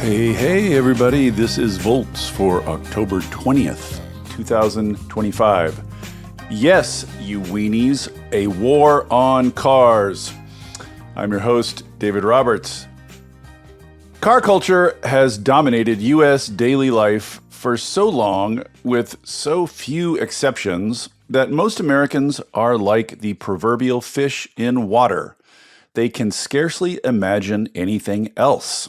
Hey, everybody. This is Volts for October 20th, 2025. Yes, you weenies, a war on cars. I'm your host, David Roberts. Car culture has dominated U.S. daily life for so long, with so few exceptions, that most Americans are like the proverbial fish in water. They can scarcely imagine anything else.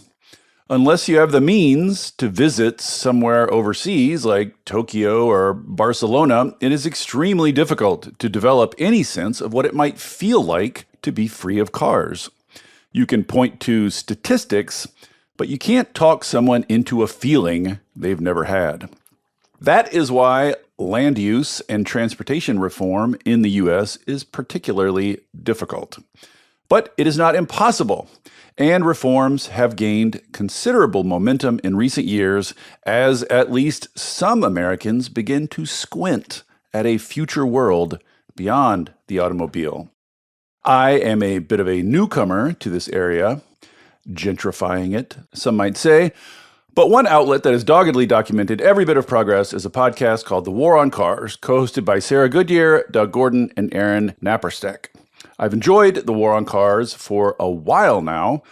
Unless you have the means to visit somewhere overseas like Tokyo or Barcelona, it is extremely difficult to develop any sense of what it might feel like to be free of cars. You can point to statistics, but you can't talk someone into a feeling they've never had. That is why land use and transportation reform in the U.S. is particularly difficult. But it is not impossible, and reforms have gained considerable momentum in recent years as at least some Americans begin to squint at a future world beyond the automobile. I am a bit of a newcomer to this area, gentrifying it, some might say, but one outlet that has doggedly documented every bit of progress is a podcast called The War on Cars, co-hosted by Sarah Goodyear, Doug Gordon, and Aaron Naparstek. I've enjoyed The War on Cars for a while now,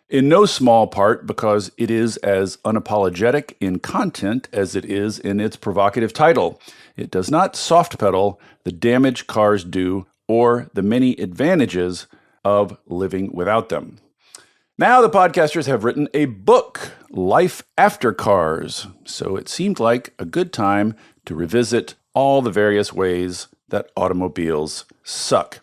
in no small part because it is as unapologetic in content as it is in its provocative title. It does not soft pedal the damage cars do or the many advantages of living without them. Now the podcasters have written a book, Life After Cars, so it seemed like a good time to revisit all the various ways that automobiles suck.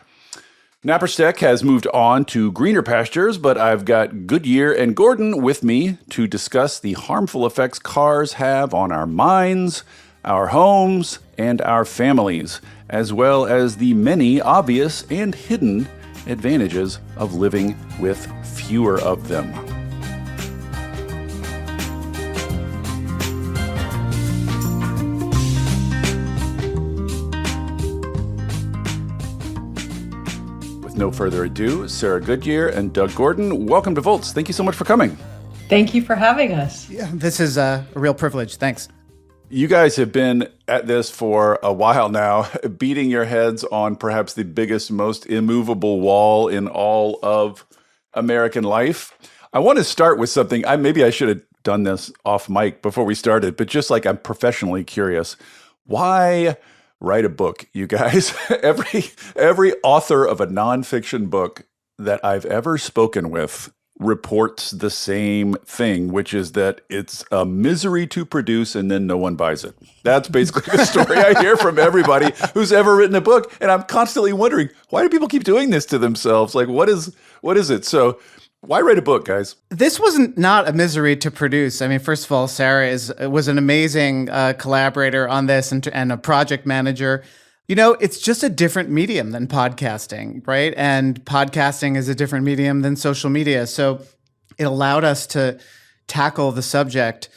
Naparstek has moved on to greener pastures, but I've got Goodyear and Gordon with me to discuss the harmful effects cars have on our minds, our homes, and our families, as well as the many obvious and hidden advantages of living with fewer of them. No further ado, Sarah Goodyear and Doug Gordon, welcome to Volts. Thank you so much for coming. Thank you for having us. Yeah, this is a real privilege. Thanks. You guys have been at this for a while now, beating your heads on perhaps the biggest, most immovable wall in all of American life. I want to start with something. Maybe I should have done this off mic before we started, but just like I'm professionally curious, why write a book, you guys? Every author of a nonfiction book that I've ever spoken with reports the same thing, which is that it's a misery to produce and then no one buys it. That's basically the story I hear from everybody who's ever written a book. And I'm constantly wondering, why do people keep doing this to themselves? Like, what is it? So why write a book, guys? This wasn't not a misery to produce. I mean, first of all, Sarah was an amazing collaborator on this and a project manager. You know, it's just a different medium than podcasting, right? And podcasting is a different medium than social media. So it allowed us to tackle the subject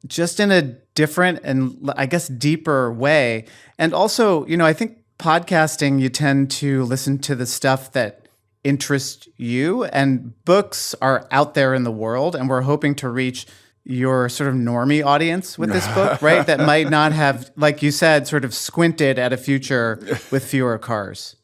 just in a different and I guess deeper way. And also, you know, I think podcasting, you tend to listen to the stuff that interest you, and books are out there in the world, and we're hoping to reach your sort of normie audience with this book, right? That might not have, like you said, sort of squinted at a future with fewer cars.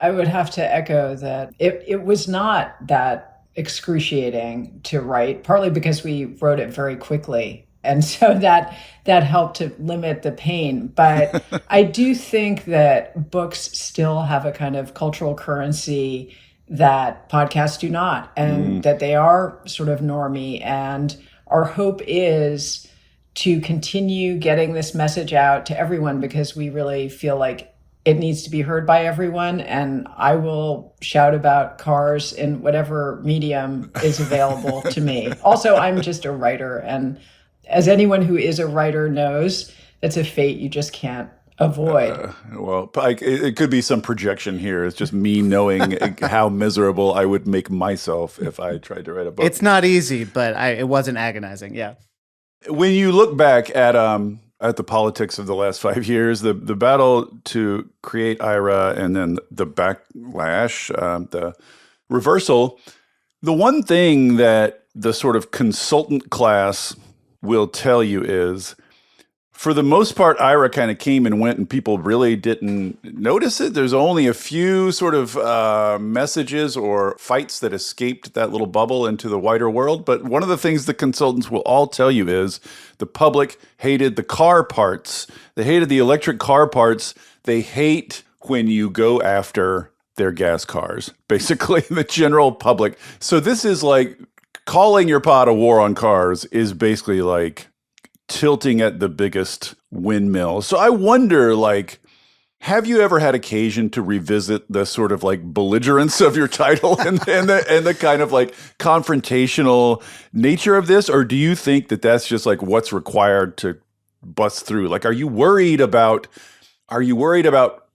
I would have to echo that it was not that excruciating to write, partly because we wrote it very quickly. And so that helped to limit the pain. But I do think that books still have a kind of cultural currency that podcasts do not, and that they are sort of normie. And our hope is to continue getting this message out to everyone, because we really feel like it needs to be heard by everyone. And I will shout about cars in whatever medium is available to me. Also, I'm just a writer. And as anyone who is a writer knows, that's a fate you just can't avoid. It could be some projection here. It's just me knowing how miserable I would make myself if I tried to write a book. It's not easy, but it wasn't agonizing. Yeah. When you look back at the politics of the last 5 years, the battle to create IRA and then the backlash, the reversal, the one thing that the sort of consultant class will tell you is, for the most part, IRA kind of came and went and people really didn't notice it. There's only a few sort of messages or fights that escaped that little bubble into the wider world. But one of the things the consultants will all tell you is the public hated the car parts. They hated the electric car parts. They hate when you go after their gas cars, basically the general public. So this is like calling your pod a war on cars is basically like tilting at the biggest windmill. So I wonder, like, have you ever had occasion to revisit the sort of like belligerence of your title and the kind of like confrontational nature of this? Or do you think that that's just like what's required to bust through? Like, are you worried about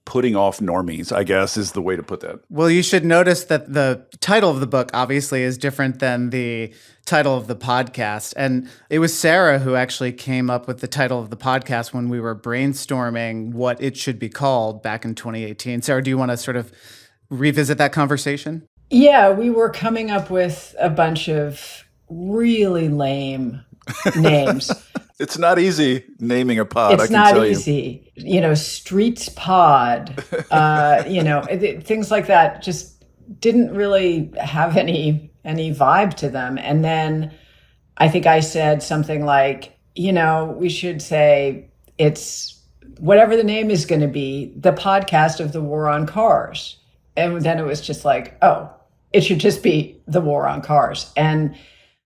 putting off normies, I guess is the way to put that. Well, you should notice that the title of the book obviously is different than the title of the podcast. And it was Sarah who actually came up with the title of the podcast when we were brainstorming what it should be called back in 2018. Sarah, do you want to sort of revisit that conversation? Yeah, we were coming up with a bunch of really lame names. It's not easy naming a pod. It's not easy. Streets Pod, things like that just didn't really have any vibe to them. And then I think I said something like, we should say it's whatever the name is going to be, the podcast of the war on cars. And then it was just like, oh, it should just be the war on cars. And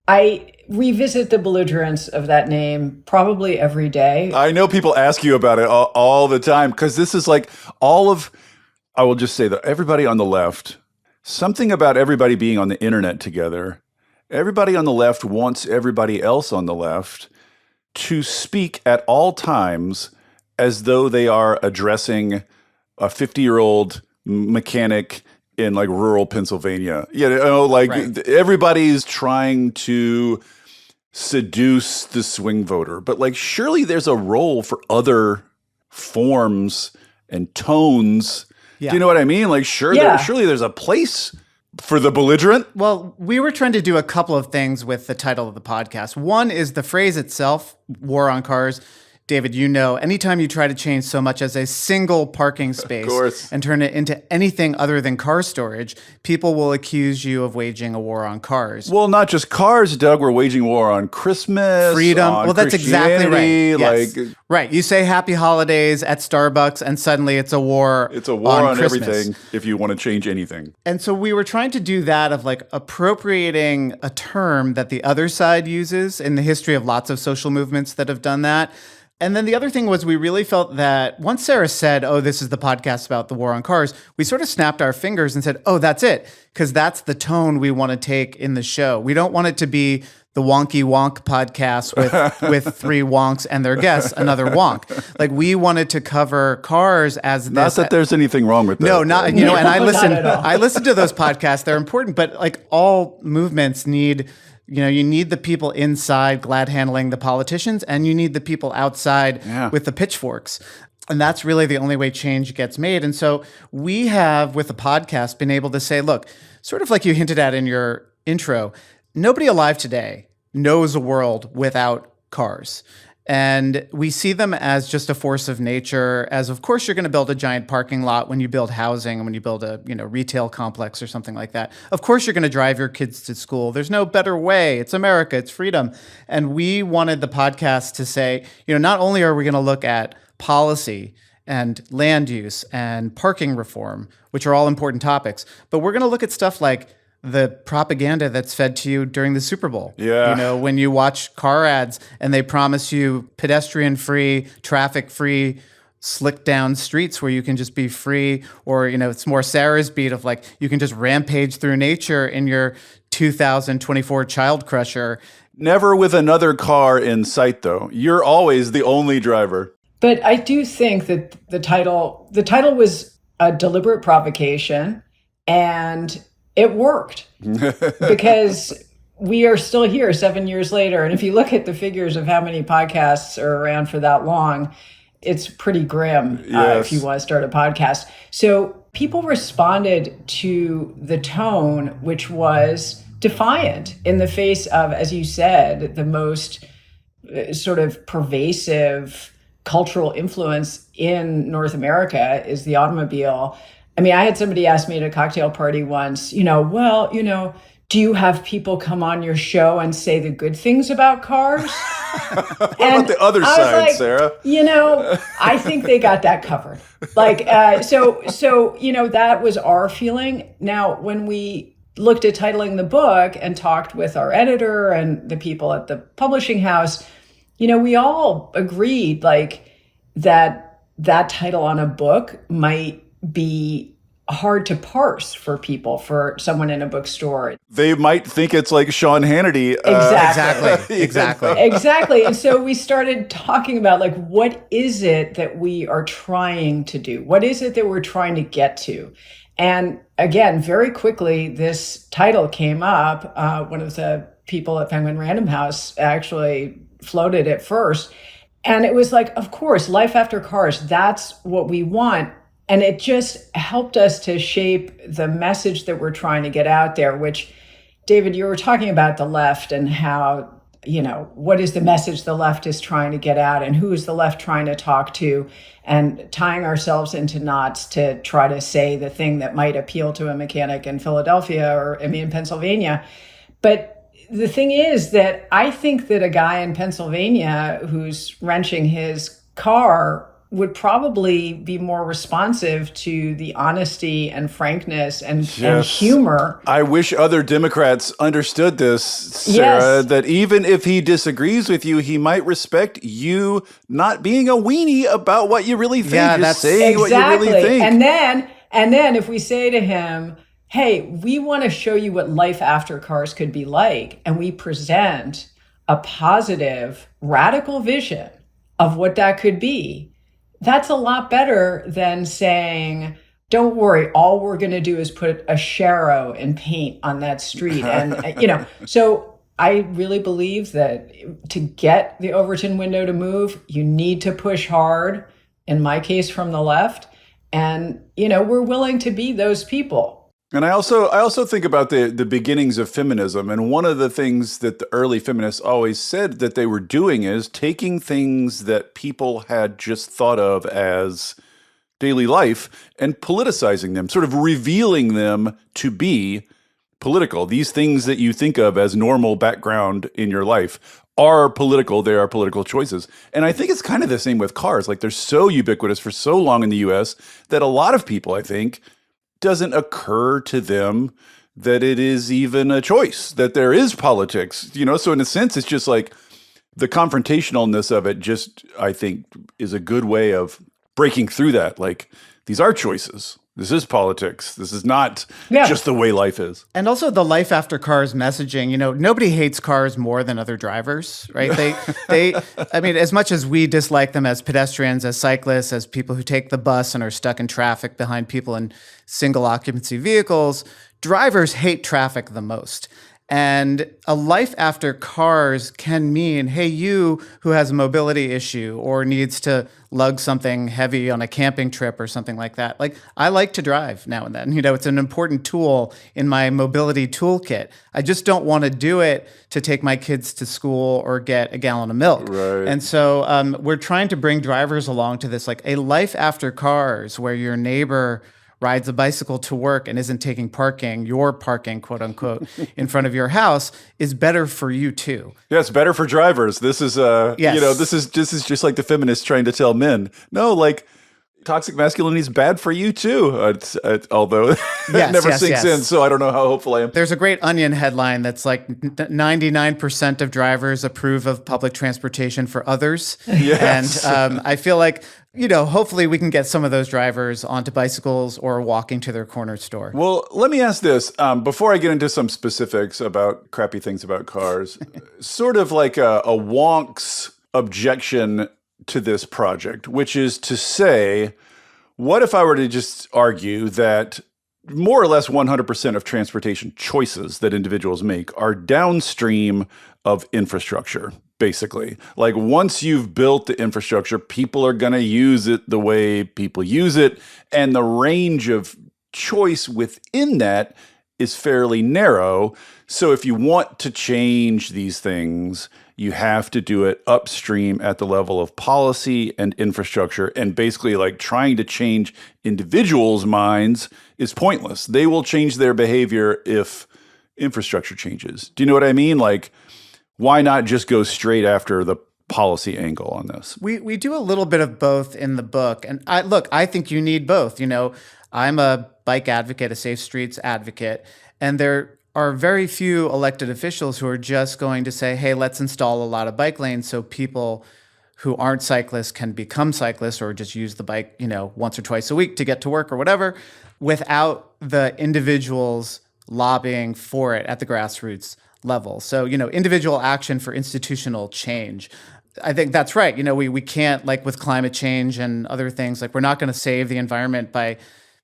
I revisit the belligerence of that name probably every day. I know people ask you about it all the time because this is like I will just say that everybody on the left, something about everybody being on the internet together, everybody on the left wants everybody else on the left to speak at all times as though they are addressing a 50-year-old mechanic in like rural Pennsylvania. Right. Everybody's trying to seduce the swing voter, but like surely there's a role for other forms and tones. Yeah. Do you know what I mean? Like surely there's a place for the belligerent. Well, we were trying to do a couple of things with the title of the podcast. One is the phrase itself, war on cars. David, anytime you try to change so much as a single parking space and turn it into anything other than car storage, people will accuse you of waging a war on cars. Well, not just cars, Doug. We're waging war on Christmas, freedom. On well, that's exactly right. Yes. Like, right. You say happy holidays at Starbucks, and suddenly it's a war. It's a war on Christmas. Everything. If you want to change anything, and so we were trying to do that of like appropriating a term that the other side uses in the history of lots of social movements that have done that. And then the other thing was we really felt that once Sarah said, oh, this is the podcast about the war on cars, we sort of snapped our fingers and said, oh, that's it. Because that's the tone we want to take in the show. We don't want it to be the wonky wonk podcast with three wonks and their guests, another wonk. Like we wanted to cover cars as this. Not that there's anything wrong with that. No, not, and I listen to those podcasts. They're important, but like all movements need... you need the people inside glad handling the politicians, and you need the people outside with the pitchforks. And that's really the only way change gets made. And so we have, with the podcast, been able to say, look, sort of like you hinted at in your intro, nobody alive today knows a world without cars. And we see them as just a force of nature, as of course you're going to build a giant parking lot when you build housing and when you build a retail complex or something like that. Of course you're going to drive your kids to school. There's no better way. It's America. It's freedom. And we wanted the podcast to say, not only are we going to look at policy and land use and parking reform, which are all important topics, but we're going to look at stuff like the propaganda that's fed to you during the Super Bowl. Yeah. When you watch car ads and they promise you pedestrian-free, traffic-free, slick down streets where you can just be free, or, it's more Sarah's beat of like, you can just rampage through nature in your 2024 Child Crusher. Never with another car in sight, though. You're always the only driver. But I do think that the title was a deliberate provocation, and it worked because we are still here 7 years later. And if you look at the figures of how many podcasts are around for that long, it's pretty grim if you want to start a podcast. So people responded to the tone, which was defiant in the face of, as you said, the most sort of pervasive cultural influence in North America is the automobile. I mean, I had somebody ask me at a cocktail party once, do you have people come on your show and say the good things about cars? What about the other side, like, Sarah? I think they got that covered. That was our feeling. Now, when we looked at titling the book and talked with our editor and the people at the publishing house, we all agreed that title on a book might be hard to parse for people, for someone in a bookstore. They might think it's like Sean Hannity. Exactly. And so we started talking about what is it that we are trying to do? What is it that we're trying to get to? And again, very quickly, this title came up. One of the people at Penguin Random House actually floated it first. And it was of course, life after cars, that's what we want. And it just helped us to shape the message that we're trying to get out there, which, David, you were talking about the left and how, what is the message the left is trying to get out and who is the left trying to talk to, and tying ourselves into knots to try to say the thing that might appeal to a mechanic in Philadelphia or in Pennsylvania. But the thing is that I think that a guy in Pennsylvania who's wrenching his car would probably be more responsive to the honesty and frankness and humor. I wish other Democrats understood this, Sarah, that even if he disagrees with you, he might respect you not being a weenie about what you really think. Yeah, that's saying exactly what you really think. And then if we say to him, hey, we want to show you what life after cars could be like, and we present a positive, radical vision of what that could be, that's a lot better than saying, don't worry, all we're going to do is put a Sharrow and paint on that street. And, so I really believe that to get the Overton window to move, you need to push hard, in my case, from the left. And, we're willing to be those people. And I also think about the beginnings of feminism. And one of the things that the early feminists always said that they were doing is taking things that people had just thought of as daily life and politicizing them, sort of revealing them to be political. These things that you think of as normal background in your life are political. They are political choices. And I think it's kind of the same with cars. They're so ubiquitous for so long in the US that a lot of people, I think, doesn't occur to them that it is even a choice, that there is politics, So in a sense, it's just the confrontationalness of it just, I think, is a good way of breaking through that. These are choices. This is politics. This is not just the way life is. And also the life after cars messaging, nobody hates cars more than other drivers, right? I mean, as much as we dislike them as pedestrians, as cyclists, as people who take the bus and are stuck in traffic behind people in single occupancy vehicles, drivers hate traffic the most. And a life after cars can mean, hey, you who has a mobility issue or needs to lug something heavy on a camping trip or something like that. I like to drive now and then. It's an important tool in my mobility toolkit. I just don't want to do it to take my kids to school or get a gallon of milk. Right. And so we're trying to bring drivers along to this, a life after cars where your neighbor rides a bicycle to work and isn't taking parking, your parking, quote unquote, in front of your house is better for you too. Yeah, it's better for drivers. This is this is just like the feminists trying to tell men, no, toxic masculinity is bad for you too. Although it never sinks in, so I don't know how hopeful I am. There's a great Onion headline that's 99% of drivers approve of public transportation for others. Yes. And I feel hopefully we can get some of those drivers onto bicycles or walking to their corner store. Well, let me ask this. Before I get into some specifics about crappy things about cars, sort of like a wonk's objection to this project, which is to say, what if I were to just argue that more or less 100% of transportation choices that individuals make are downstream of infrastructure, basically? Once you've built the infrastructure, people are going to use it the way people use it. And the range of choice within that is fairly narrow. So if you want to change these things, you have to do it upstream at the level of policy and infrastructure. And basically, like, trying to change individuals' minds is pointless. They will change their behavior if infrastructure changes. Do you know what I mean? Like, why not just go straight after the policy angle on this? We do a little bit of both in the book. And I think you need both. I'm a bike advocate, a safe streets advocate, and there are very few elected officials who are just going to say, hey, let's install a lot of bike lanes so people who aren't cyclists can become cyclists or just use the bike, once or twice a week to get to work or whatever, without the individuals lobbying for it at the grassroots level. So, individual action for institutional change. I think that's right. We can't, like with climate change and other things, like we're not going to save the environment by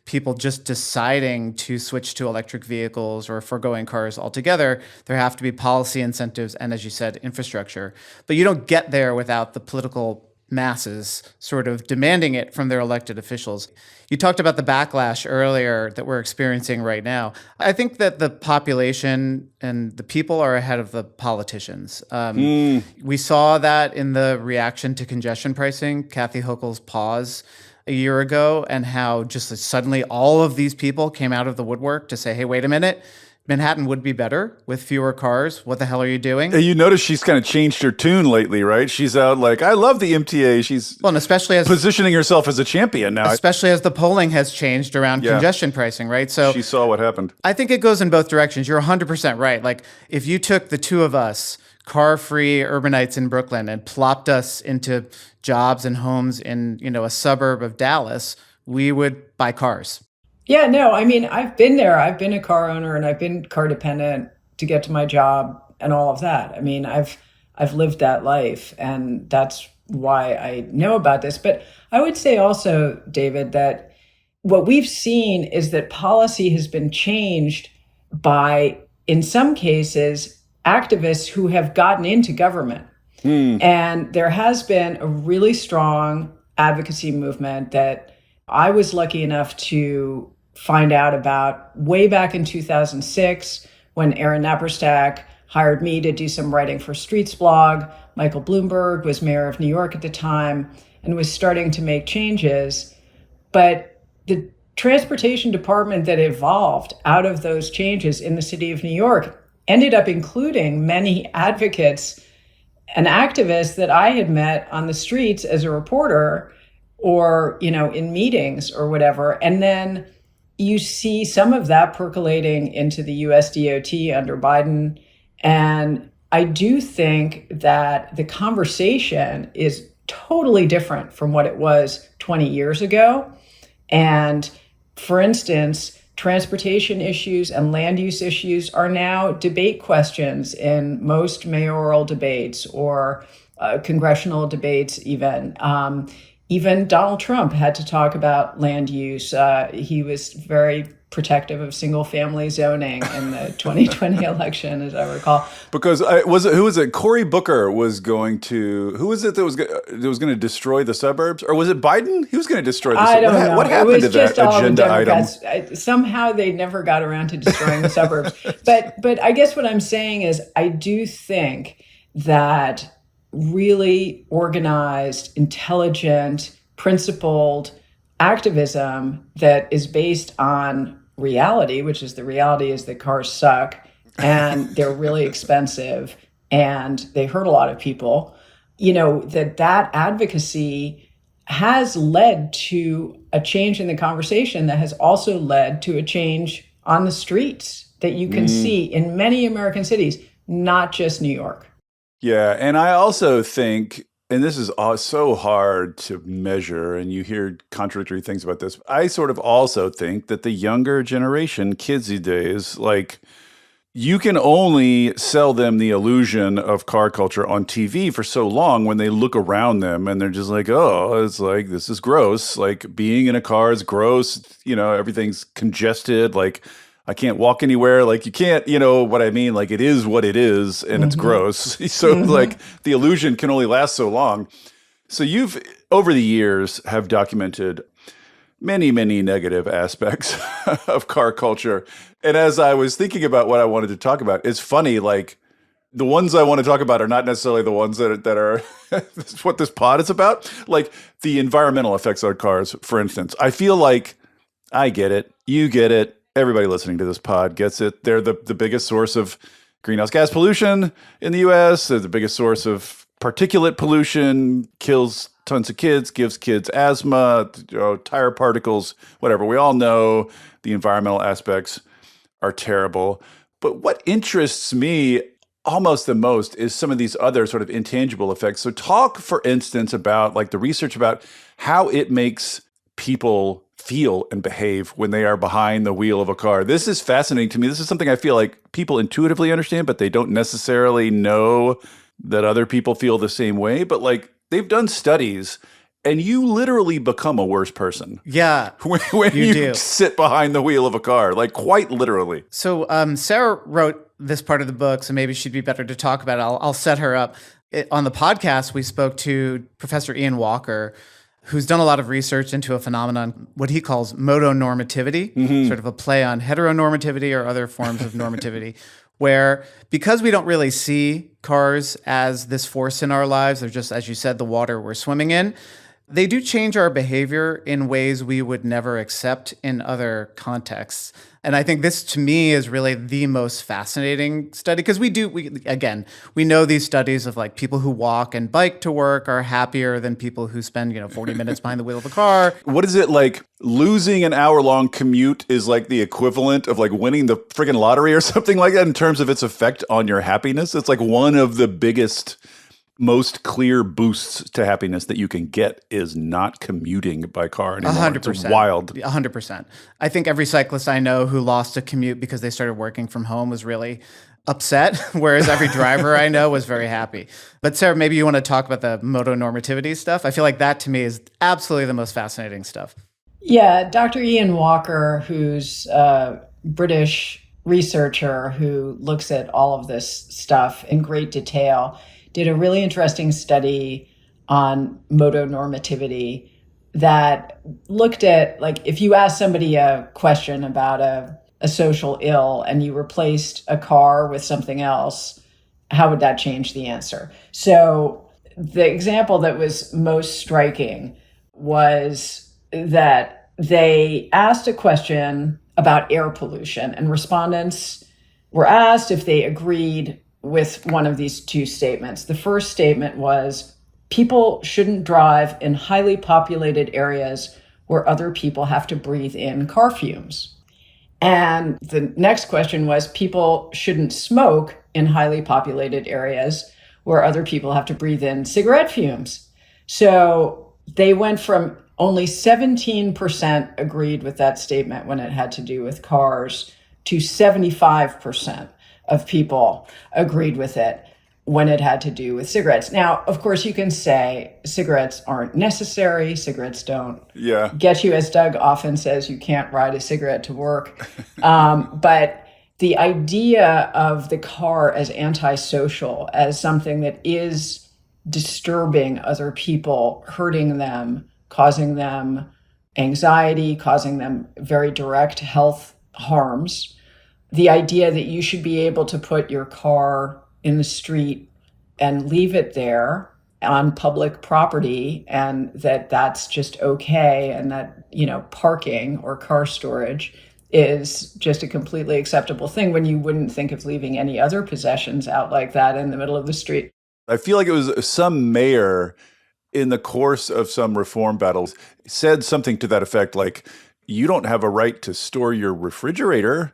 people just deciding to switch to electric vehicles or foregoing cars altogether. There have to be policy incentives and, as you said, infrastructure. But you don't get there without the political masses sort of demanding it from their elected officials. You talked about the backlash earlier that we're experiencing right now. I think that the population and the people are ahead of the politicians. We saw that in the reaction to congestion pricing, Kathy Hochul's pause a year ago, and how just suddenly all of these people came out of the woodwork to say, hey, wait a minute, Manhattan would be better with fewer cars. What the hell are you doing? You notice she's kind of changed her tune lately, right? She's out like, I love the MTA. She's and especially as positioning herself as a champion now. Especially as the polling has changed around congestion pricing, right? So she saw what happened. I think it goes in both directions. You're 100% right. Like, if you took the two of us, car-free urbanites in Brooklyn, and plopped us into jobs and homes in, a suburb of Dallas, we would buy cars. Yeah, no, I mean, I've been there. I've been a car owner and I've been car dependent to get to my job and all of that. I mean, I've lived that life, and that's why I know about this. But I would say also, David, that what we've seen is that policy has been changed by, in some cases, activists who have gotten into government. And there has been a really strong advocacy movement that I was lucky enough to find out about way back in 2006 when Aaron Naparstek hired me to do some writing for Streets blog. Michael Bloomberg was mayor of New York at the time and was starting to make changes. But the transportation department that evolved out of those changes in the city of New York ended up including many advocates and activists that I had met on the streets as a reporter or, in meetings or whatever. And then you see some of that percolating into the US DOT under Biden. And I do think that the conversation is totally different from what it was 20 years ago. And for instance, transportation issues and land use issues are now debate questions in most mayoral debates or congressional debates even. Even Donald Trump had to talk about land use. He was very protective of single-family zoning in the 2020 election, as I recall. Because who was it? Cory Booker was going to. Who was it that was going to destroy the suburbs, or was it Biden? He was going to destroy the suburbs. I don't know. What happened to that agenda item? Somehow they never got around to destroying the suburbs. But I guess what I'm saying is I do think that really organized, intelligent, principled activism that is based on reality, which is the reality is that cars suck and they're really expensive and they hurt a lot of people, that advocacy has led to a change in the conversation that has also led to a change on the streets that you can see in many American cities, not just New York. Yeah, and I also think, and this is so hard to measure, and you hear contradictory things about this, I sort of also think that the younger generation, kids these days, like, you can only sell them the illusion of car culture on TV for so long when they look around them and they're just like, oh, it's like, this is gross. Like, being in a car is gross. Everything's congested. Like, I can't walk anywhere. Like, you can't, what I mean? Like, it is what it is, and it's gross. So, like, the illusion can only last so long. So you've, over the years, have documented many, many negative aspects of car culture. And as I was thinking about what I wanted to talk about, it's funny, like the ones I want to talk about are not necessarily the ones that are what this pod is about. Like the environmental effects on cars, for instance. I feel like I get it. You get it. Everybody listening to this pod gets it. They're the biggest source of greenhouse gas pollution in the US. They're the biggest source of particulate pollution, kills tons of kids, gives kids asthma, tire particles, whatever. We all know the environmental aspects are terrible. But what interests me almost the most is some of these other sort of intangible effects. So talk, for instance, about like the research about how it makes people feel and behave when they are behind the wheel of a car. This is fascinating to me. This is something I feel like people intuitively understand, but they don't necessarily know that other people feel the same way. But like they've done studies and you literally become a worse person. Yeah. When you sit behind the wheel of a car, like quite literally. So Sarah wrote this part of the book, so maybe she'd be better to talk about it. I'll set her up. On the podcast, we spoke to Professor Ian Walker, who's done a lot of research into a phenomenon, what he calls motonormativity, sort of a play on heteronormativity or other forms of normativity, where because we don't really see cars as this force in our lives, they're just, as you said, the water we're swimming in, they do change our behavior in ways we would never accept in other contexts. And I think this, to me, is really the most fascinating study because we know these studies of like people who walk and bike to work are happier than people who spend, 40 minutes behind the wheel of a car. What is it like? Losing an hour-long commute is like the equivalent of like winning the friggin' lottery or something like that in terms of its effect on your happiness. It's like one of the biggest, most clear boosts to happiness that you can get is not commuting by car anymore. 100%. It's wild. 100%. I think every cyclist I know who lost a commute because they started working from home was really upset, whereas every driver I know was very happy. But Sarah, maybe you want to talk about the motonormativity stuff. I feel like that to me is absolutely the most fascinating stuff. Yeah, Dr. Ian Walker, who's a British researcher who looks at all of this stuff in great detail, did a really interesting study on motonormativity that looked at, like, if you ask somebody a question about a social ill and you replaced a car with something else, how would that change the answer? So the example that was most striking was that they asked a question about air pollution, and respondents were asked if they agreed with one of these two statements. The first statement was, people shouldn't drive in highly populated areas where other people have to breathe in car fumes. And the next question was, people shouldn't smoke in highly populated areas where other people have to breathe in cigarette fumes. So they went from only 17% agreed with that statement when it had to do with cars to 75% of people agreed with it when it had to do with cigarettes. Now, of course, you can say cigarettes aren't necessary. Cigarettes don't get you, as Doug often says, you can't ride a cigarette to work. But the idea of the car as antisocial, as something that is disturbing other people, hurting them, causing them anxiety, causing them very direct health harms, the idea that you should be able to put your car in the street and leave it there on public property, and that's just okay, and that, parking or car storage is just a completely acceptable thing when you wouldn't think of leaving any other possessions out like that in the middle of the street. I feel like it was some mayor in the course of some reform battles said something to that effect, like, you don't have a right to store your refrigerator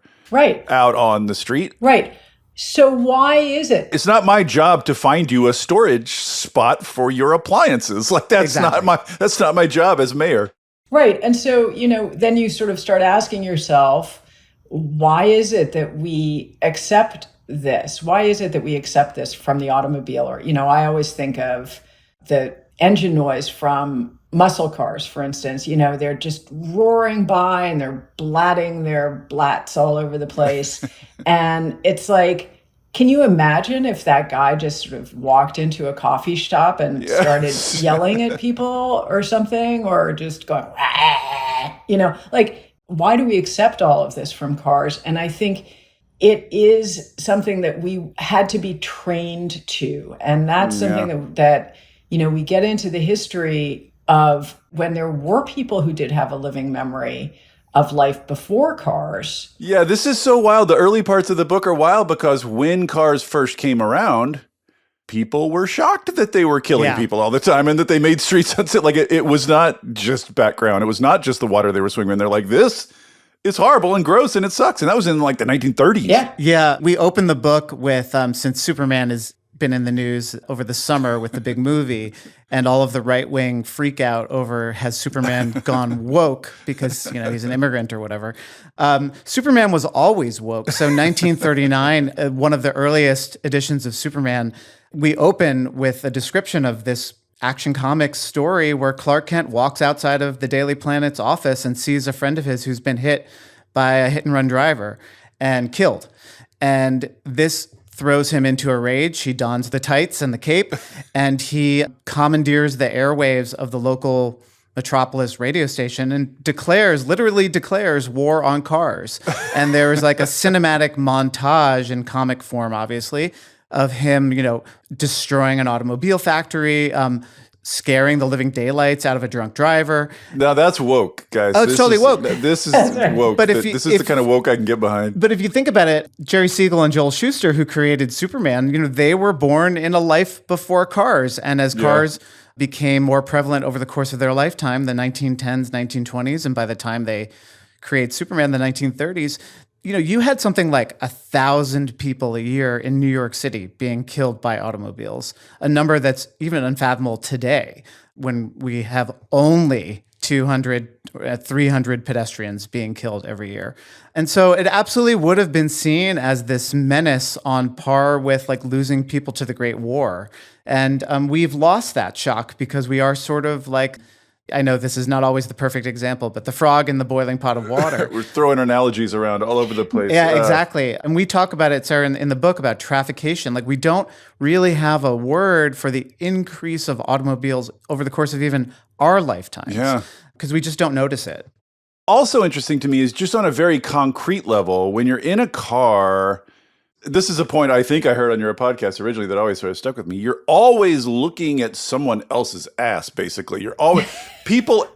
out on the street. Right. So why is it? It's not my job to find you a storage spot for your appliances. Like that's not my job as mayor. Right. And so, then you sort of start asking yourself, why is it that we accept this? Why is it that we accept this from the automobile? Or, I always think of the engine noise from muscle cars, for instance. They're just roaring by and they're blatting their blats all over the place. And it's like, can you imagine if that guy just sort of walked into a coffee shop and started yelling at people or something, or just going, like, why do we accept all of this from cars? And I think it is something that we had to be trained to. And that's something that we get into the history of when there were people who did have a living memory of life before cars. Yeah, this is so wild. The early parts of the book are wild because when cars first came around, people were shocked that they were killing people all the time and that they made streets unsafe. Like it was not just background. It was not just the water they were swimming in. They're like, this is horrible and gross and it sucks. And that was in like the 1930s. Yeah. We opened the book with, since Superman has been in the news over the summer with the big movie and all of the right-wing freak out over has Superman gone woke because, he's an immigrant or whatever. Superman was always woke. So 1939, one of the earliest editions of Superman, we open with a description of this Action Comics story where Clark Kent walks outside of the Daily Planet's office and sees a friend of his who's been hit by a hit-and-run driver and killed. And this throws him into a rage. He dons the tights and the cape, and he commandeers the airwaves of the local Metropolis radio station and literally declares war on cars. And there is like a cinematic montage in comic form, obviously, of him, destroying an automobile factory, scaring the living daylights out of a drunk driver. Now that's woke, guys. Oh, it's totally woke. This is woke. But this is the kind of woke I can get behind. But if you think about it, Jerry Siegel and Joel Shuster, who created Superman, they were born in a life before cars. And as cars became more prevalent over the course of their lifetime, the 1910s, 1920s, and by the time they create Superman in the 1930s, you had something like 1,000 people a year in New York City being killed by automobiles, a number that's even unfathomable today when we have only 200, 300 pedestrians being killed every year. And so it absolutely would have been seen as this menace on par with like losing people to the Great War. And we've lost that shock because we are sort of like, I know this is not always the perfect example, but the frog in the boiling pot of water. We're throwing analogies around all over the place. Yeah, exactly. And we talk about it, Sarah, in the book about traffication. Like we don't really have a word for the increase of automobiles over the course of even our lifetimes. Yeah. Because we just don't notice it. Also interesting to me is just on a very concrete level, when you're in a car, this is a point I think I heard on your podcast originally that always sort of stuck with me. You're always looking at someone else's ass, basically. You're always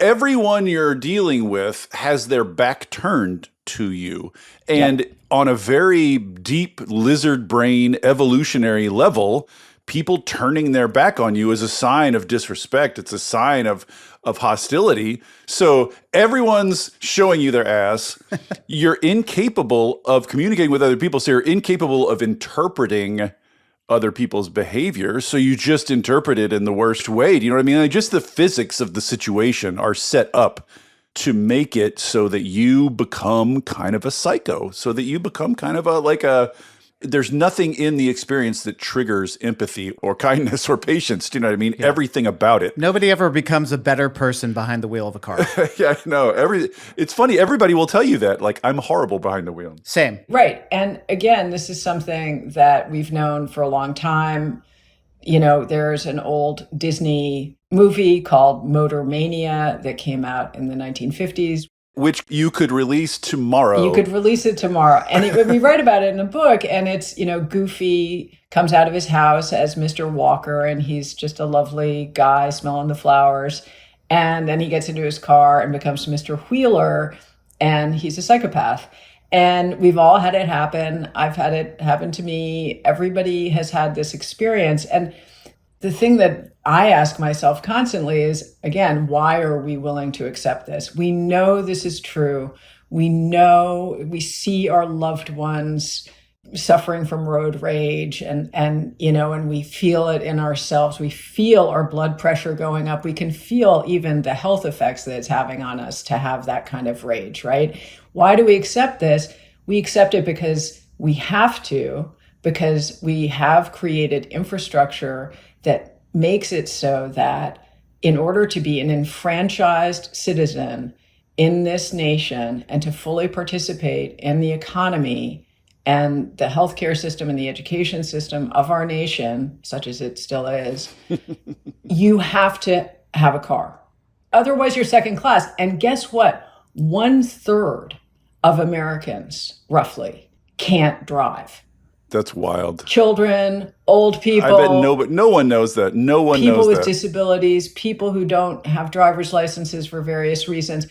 everyone you're dealing with has their back turned to you. And on a very deep lizard brain evolutionary level, people turning their back on you is a sign of disrespect. It's a sign of hostility. So everyone's showing you their ass. You're incapable of communicating with other people. So you're incapable of interpreting other people's behavior. So you just interpret it in the worst way. Do you know what I mean? Like just the physics of the situation are set up to make it so that you become kind of a psycho, so that you become kind of there's nothing in the experience that triggers empathy or kindness or patience. Do you know what I mean? Yeah. Everything about it. Nobody ever becomes a better person behind the wheel of a car. Yeah, I know. It's funny. Everybody will tell you that. Like, I'm horrible behind the wheel. Same. Right. And again, this is something that we've known for a long time. There's an old Disney movie called Motormania that came out in the 1950s. Which you could release tomorrow. You could release it tomorrow. And we write about it in a book, and it's, Goofy comes out of his house as Mr. Walker, and he's just a lovely guy smelling the flowers. And then he gets into his car and becomes Mr. Wheeler, and he's a psychopath. And we've all had it happen. I've had it happen to me. Everybody has had this experience. And the thing that I ask myself constantly is, again, why are we willing to accept this? We know this is true. We know we see our loved ones suffering from road rage and we feel it in ourselves. We feel our blood pressure going up. We can feel even the health effects that it's having on us to have that kind of rage, right? Why do we accept this? We accept it because we have to, because we have created infrastructure that makes it so that in order to be an enfranchised citizen in this nation and to fully participate in the economy and the healthcare system and the education system of our nation, such as it still is, you have to have a car. Otherwise, you're second class. And guess what? 1/3 of Americans, roughly, can't drive. That's wild. Children, old people. I bet no one knows that. No one knows that. People with disabilities, people who don't have driver's licenses for various reasons.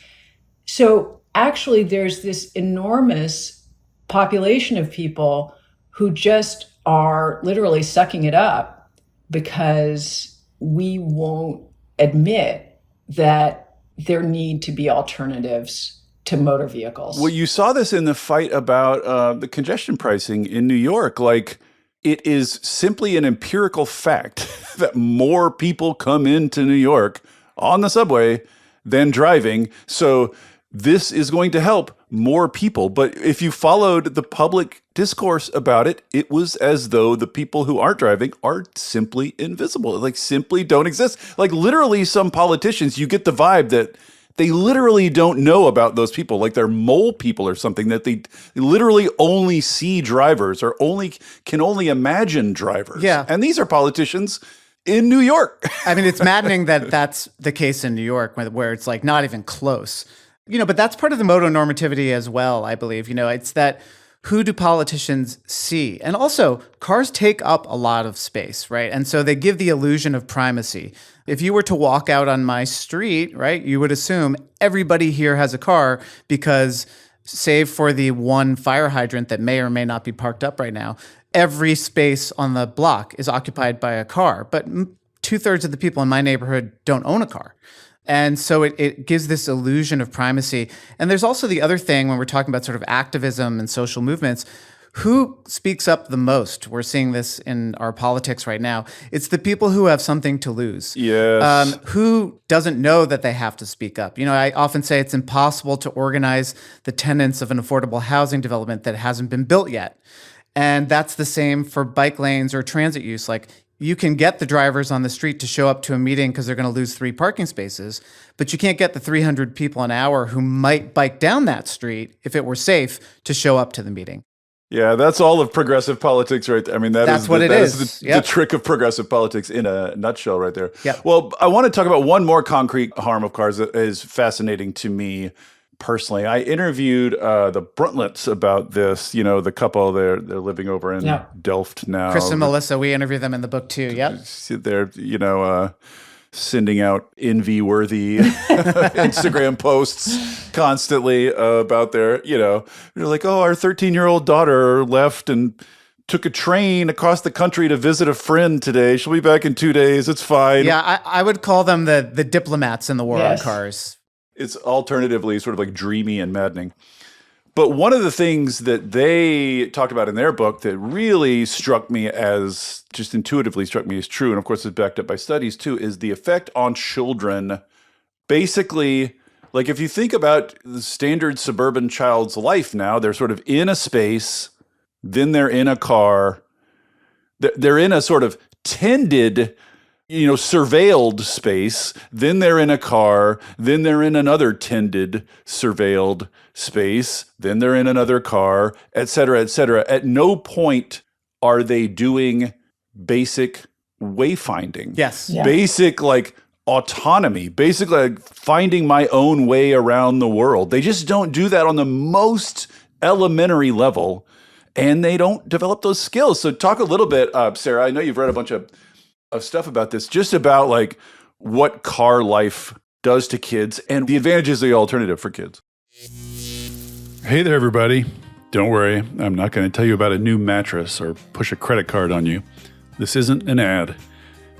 So actually, there's this enormous population of people who just are literally sucking it up because we won't admit that there need to be alternatives to motor vehicles. Well, you saw this in the fight about the congestion pricing in New York. Like, it is simply an empirical fact that more people come into New York on the subway than driving. So this is going to help more people. But if you followed the public discourse about it, it was as though the people who aren't driving are simply invisible, like simply don't exist. Like literally some politicians, you get the vibe that they literally don't know about those people, like they're mole people or something, that they literally only see drivers or can only imagine drivers. Yeah. And these are politicians in New York. I mean, it's maddening that that's the case in New York, where it's like not even close. But that's part of the motonormativity as well, I believe. It's that who do politicians see? And also, cars take up a lot of space, right? And so they give the illusion of primacy. If you were to walk out on my street, right, you would assume everybody here has a car because, save for the one fire hydrant that may or may not be parked up right now, every space on the block is occupied by a car. But 2/3 of the people in my neighborhood don't own a car. And so it gives this illusion of primacy. And there's also the other thing when we're talking about sort of activism and social movements. Who speaks up the most? We're seeing this in our politics right now. It's the people who have something to lose. Yes. Who doesn't know that they have to speak up? I often say it's impossible to organize the tenants of an affordable housing development that hasn't been built yet. And that's the same for bike lanes or transit use. Like, you can get the drivers on the street to show up to a meeting because they're going to lose 3 parking spaces, but you can't get the 300 people an hour who might bike down that street if it were safe to show up to the meeting. Yeah, that's all of progressive politics right there. I mean, that's what it is. The trick of progressive politics in a nutshell right there. Yep. Well, I want to talk about one more concrete harm of cars that is fascinating to me personally. I interviewed the Bruntlets about this, the couple, they're living over in Delft now. Chris and Melissa, we interviewed them in the book too, yep. They're, sending out envy-worthy Instagram posts constantly about their, they're like, oh, our 13-year-old daughter left and took a train across the country to visit a friend today. She'll be back in 2 days. It's fine. Yeah, I would call them the diplomats in the war on cars. It's alternatively sort of like dreamy and maddening. But one of the things that they talked about in their book that really struck me as, just intuitively struck me as true, and of course it's backed up by studies too, is the effect on children. Basically, like if you think about the standard suburban child's life now, they're sort of in a space, then they're in a car, they're in a sort of tended, surveilled space, then they're in a car, then they're in another tended, surveilled space, then they're in another car, et cetera, et cetera. At no point are they doing basic wayfinding. Yes. Yeah. Basic, like, autonomy, basically like finding my own way around the world. They just don't do that on the most elementary level, and they don't develop those skills. So talk a little bit, Sarah, I know you've read a bunch of stuff about this, just about like what car life does to kids and the advantages of the alternative for kids. Hey there, everybody. Don't worry, I'm not going to tell you about a new mattress or push a credit card on you. This isn't an ad.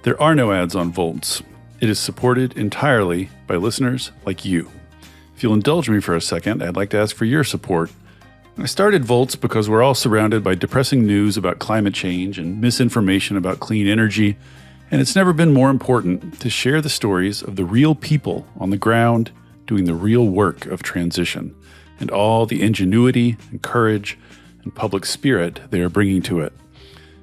There are no ads on Volts. It is supported entirely by listeners like you. If you'll indulge me for a second, I'd like to ask for your support. I started Volts because we're all surrounded by depressing news about climate change and misinformation about clean energy, and it's never been more important to share the stories of the real people on the ground doing the real work of transition and all the ingenuity and courage and public spirit they are bringing to it.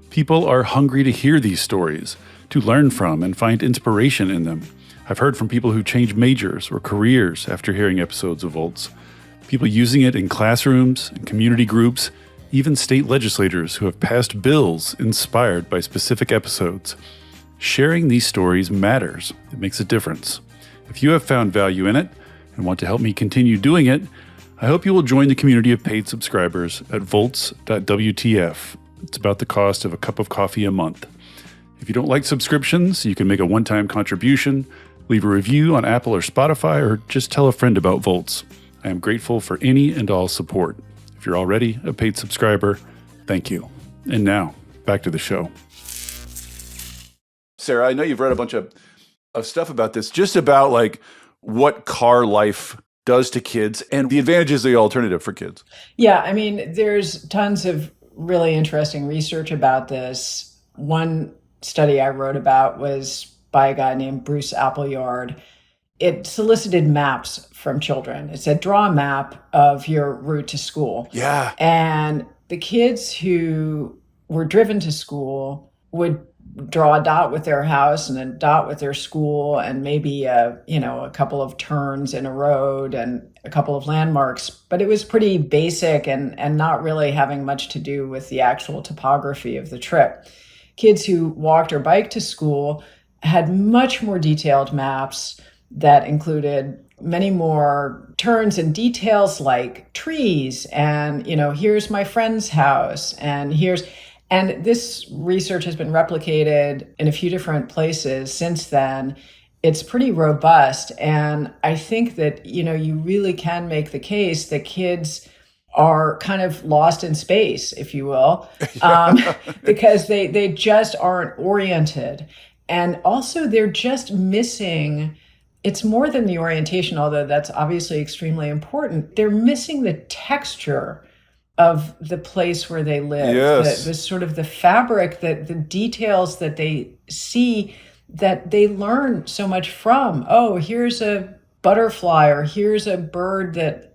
People are hungry to hear these stories, to learn from and find inspiration in them. I've heard from people who changed majors or careers after hearing episodes of Volts, people using it in classrooms and community groups, even state legislators who have passed bills inspired by specific episodes. Sharing these stories matters. It makes a difference. If you have found value in it, and want to help me continue doing it, I hope you will join the community of paid subscribers at volts.wtf. It's about the cost of a cup of coffee a month. If you don't like subscriptions, you can make a one-time contribution, leave a review on Apple or Spotify, or just tell a friend about Volts. I am grateful for any and all support. If you're already a paid subscriber, thank you. And now, back to the show. Sarah, I know you've read a bunch of stuff about this, just about like what car life does to kids and the advantages of the alternative for kids. Yeah, I mean, there's tons of really interesting research about this. One study I wrote about was by a guy named Bruce Appleyard. It solicited maps from children. It said, draw a map of your route to school. Yeah. And the kids who were driven to school would draw a dot with their house and a dot with their school and maybe a couple of turns in a road and a couple of landmarks. But it was pretty basic and not really having much to do with the actual topography of the trip. Kids who walked or biked to school had much more detailed maps that included many more turns and details like trees and, here's my friend's house and this research has been replicated in a few different places since then. It's pretty robust. And I think that, you really can make the case that kids are kind of lost in space, if you will, because they just aren't oriented. And also they're just missing, it's more than the orientation, although that's obviously extremely important. They're missing the texture of the place where they live, yes. the sort of the fabric, the details that they see that they learn so much from. Oh, here's a butterfly, or here's a bird that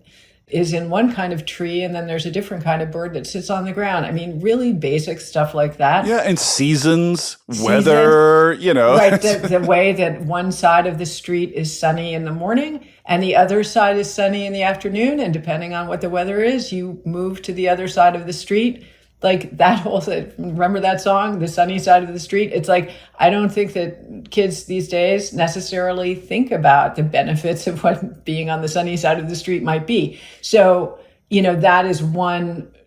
is in one kind of tree, and then there's a different kind of bird that sits on the ground. I mean, really basic stuff like that. Yeah, and seasons, weather, Right, the way that one side of the street is sunny in the morning and the other side is sunny in the afternoon. And depending on what the weather is, you move to the other side of the street. Like that whole thing, remember that song, The Sunny Side of the Street? It's like, I don't think that kids these days necessarily think about the benefits of what being on the sunny side of the street might be. So, that is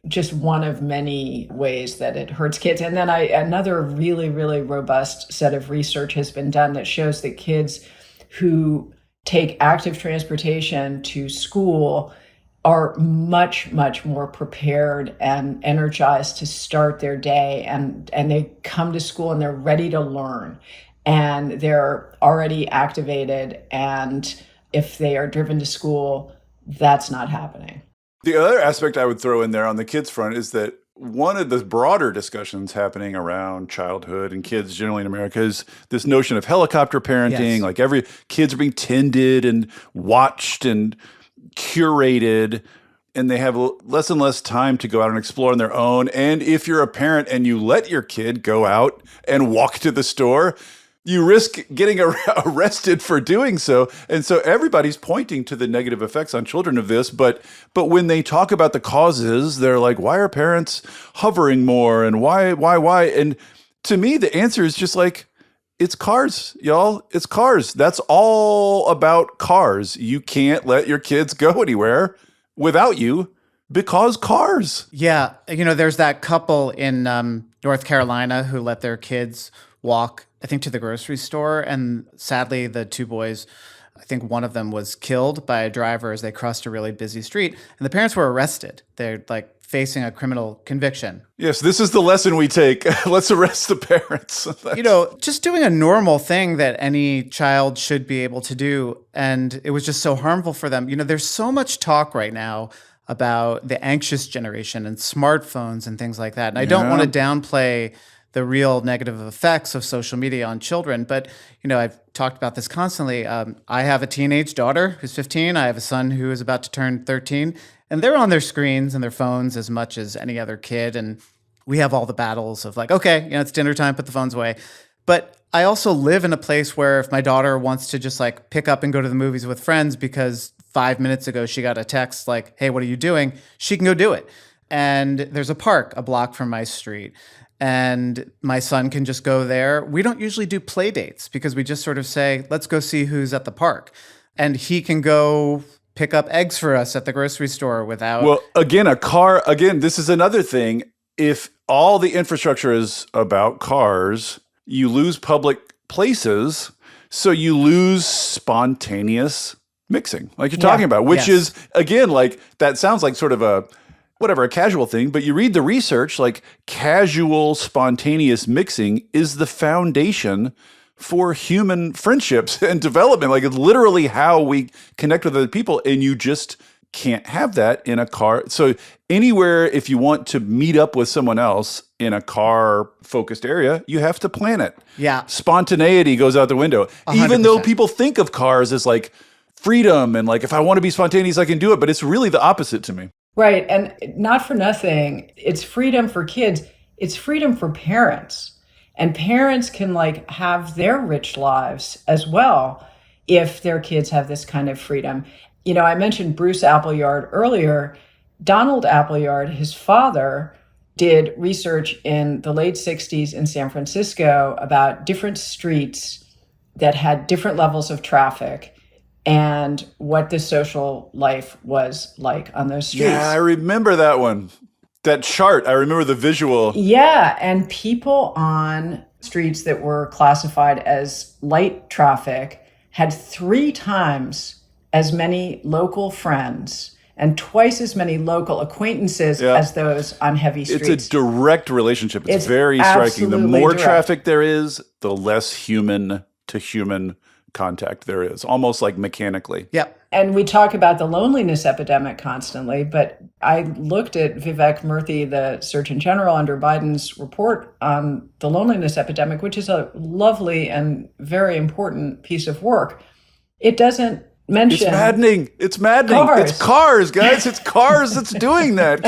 just one of many ways that it hurts kids. And then another really, really robust set of research has been done that shows that kids who take active transportation to school are much, much more prepared and energized to start their day. And they come to school and they're ready to learn. And they're already activated. And if they are driven to school, that's not happening. The other aspect I would throw in there on the kids front is that one of the broader discussions happening around childhood and kids generally in America is this notion of helicopter parenting. Yes. Like every kids are being tended and watched and curated, and they have less and less time to go out and explore on their own. And if you're a parent and you let your kid go out and walk to the store, you risk getting arrested for doing so. And so everybody's pointing to the negative effects on children of this. But when they talk about the causes, they're like, why are parents hovering more? And why? And to me, the answer is just like, it's cars, y'all. It's cars. That's all about cars. You can't let your kids go anywhere without you because cars. Yeah. There's that couple in North Carolina who let their kids walk, I think, to the grocery store. And sadly, the two boys, I think one of them was killed by a driver as they crossed a really busy street. And the parents were arrested. They're like facing a criminal conviction. Yes, this is the lesson we take. Let's arrest the parents. Just doing a normal thing that any child should be able to do. And it was just so harmful for them. There's so much talk right now about the anxious generation and smartphones and things like that. And I don't want to downplay the real negative effects of social media on children. But, I've talked about this constantly. I have a teenage daughter who's 15. I have a son who is about to turn 13. And they're on their screens and their phones as much as any other kid. And we have all the battles of like, okay, it's dinner time, put the phones away. But I also live in a place where if my daughter wants to just like pick up and go to the movies with friends because 5 minutes ago she got a text like, hey, what are you doing? She can go do it. And there's a park a block from my street. And my son can just go there. We don't usually do play dates because we just sort of say, let's go see who's at the park. and he can go pick up eggs for us at the grocery store without. Well, again, a car, this is another thing. If all the infrastructure is about cars, you lose public places, so you lose spontaneous mixing, like you're talking about, which is, again, like that sounds like sort of a casual thing, but you read the research, like casual, spontaneous mixing is the foundation for human friendships and development. Like it's literally how we connect with other people, and you just can't have that in a car. So anywhere, if you want to meet up with someone else in a car-focused area, you have to plan it. Yeah. Spontaneity goes out the window. 100%. Even though people think of cars as like freedom and like if I want to be spontaneous, I can do it, but it's really the opposite to me. Right. And not for nothing, it's freedom for kids. It's freedom for parents. And parents can like have their rich lives as well if their kids have this kind of freedom. You know, I mentioned Bruce Appleyard earlier. Donald Appleyard, his father, did research in the late 60s in San Francisco about different streets that had different levels of traffic and what the social life was like on those streets. Yeah, I remember that one. That chart, I remember the visual. Yeah, and people on streets that were classified as light traffic had 3 times as many local friends and twice as many local acquaintances as those on heavy streets. It's a direct relationship. It's very striking. The more traffic there is, the less human to human contact there is, almost like mechanically. Yep. And we talk about the loneliness epidemic constantly, but I looked at Vivek Murthy, the Surgeon General, under Biden's report on the loneliness epidemic, which is a lovely and very important piece of work. It doesn't mention... It's maddening. It's maddening. Cars. It's cars, guys. It's cars that's doing that.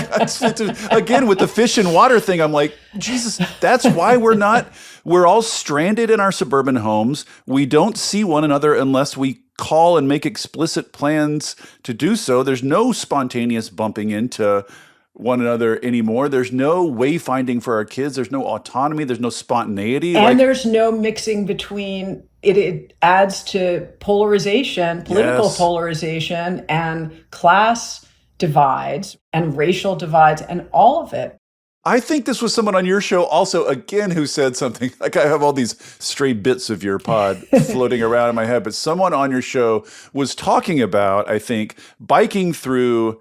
Again, with the fish and water thing, I'm like, Jesus, that's why we're all stranded in our suburban homes. We don't see one another unless we call and make explicit plans to do so. There's no spontaneous bumping into one another anymore. There's no wayfinding for our kids. There's no autonomy. There's no spontaneity. And there's no mixing between it adds to polarization, political polarization, and class divides and racial divides and all of it. I think this was someone on your show also, again, who said something, like I have all these stray bits of your pod floating around in my head, but someone on your show was talking about, I think, biking through,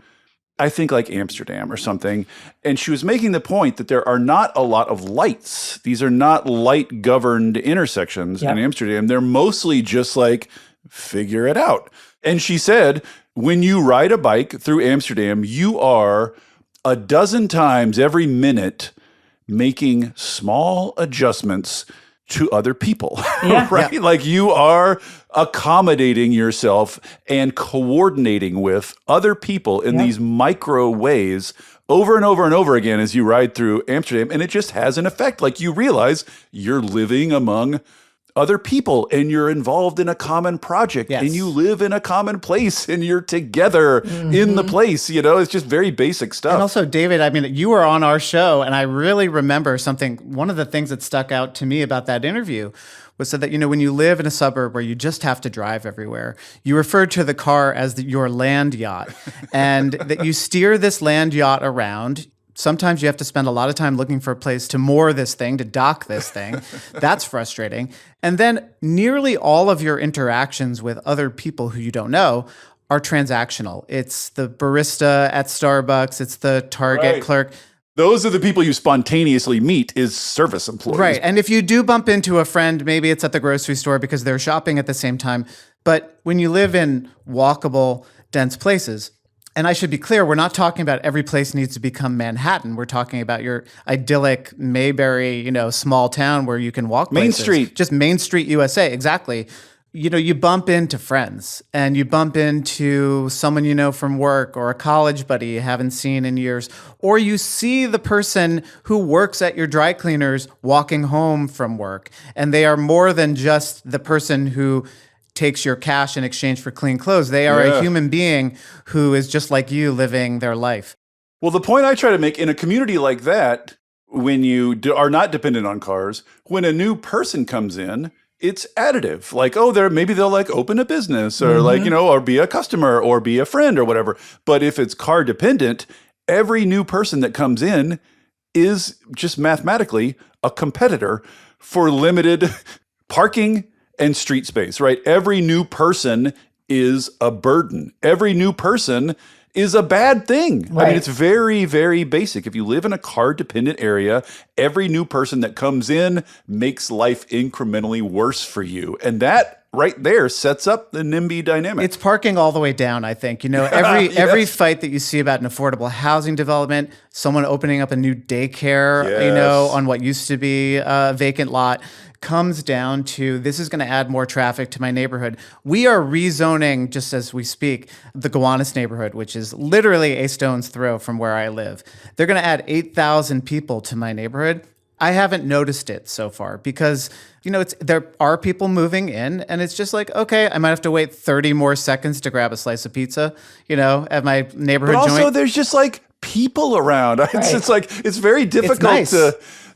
I think like Amsterdam or something. And she was making the point that there are not a lot of lights. These are not light governed intersections in Amsterdam. They're mostly just like, figure it out. And she said, when you ride a bike through Amsterdam, you are a dozen times every minute making small adjustments to other people, right? Yeah. Like you are accommodating yourself and coordinating with other people in these micro ways over and over and over again as you ride through Amsterdam. And it just has an effect. Like you realize you're living among other people and you're involved in a common project and you live in a common place and you're together in the place, you know, it's just very basic stuff. And also, David, I mean, you were on our show and I really remember one of the things that stuck out to me about that interview was that, you know, when you live in a suburb where you just have to drive everywhere, you referred to the car as your land yacht and that you steer this land yacht around. Sometimes you have to spend a lot of time looking for a place to moor this thing, to dock this thing. That's frustrating. And then nearly all of your interactions with other people who you don't know are transactional. It's the barista at Starbucks. It's the Target clerk. Those are the people you spontaneously meet is service employees. Right. And if you do bump into a friend, maybe it's at the grocery store because they're shopping at the same time. But when you live in walkable, dense places, and I should be clear, we're not talking about every place needs to become Manhattan. We're talking about your idyllic Mayberry, you know, small town where you can walk Main places. Street. Just Main Street, USA. Exactly. You know, you bump into friends and you bump into someone you know from work or a college buddy you haven't seen in years, or you see the person who works at your dry cleaners walking home from work, and they are more than just the person who takes your cash in exchange for clean clothes. They are a human being who is just like you living their life. Well, the point I try to make in a community like that, when you are not dependent on cars, when a new person comes in, it's additive. Like, oh, maybe they'll like open a business or like, or be a customer or be a friend or whatever. But if it's car dependent, every new person that comes in is just mathematically a competitor for limited parking and street space, right? Every new person is a burden. Every new person is a bad thing. Right. I mean, it's very, very basic. If you live in a car-dependent area, every new person that comes in makes life incrementally worse for you. And that right there sets up the NIMBY dynamic. It's parking all the way down, I think. Every fight that you see about an affordable housing development, someone opening up a new daycare, on what used to be a vacant lot, comes down to this is going to add more traffic to my neighborhood. We are rezoning, just as we speak, the Gowanus neighborhood, which is literally a stone's throw from where I live. They're going to add 8,000 people to my neighborhood. I haven't noticed it so far because, there are people moving in and it's just like, okay, I might have to wait 30 more seconds to grab a slice of pizza, at my neighborhood but also joint. there's just like people around. Right. It's like, it's very difficult nice.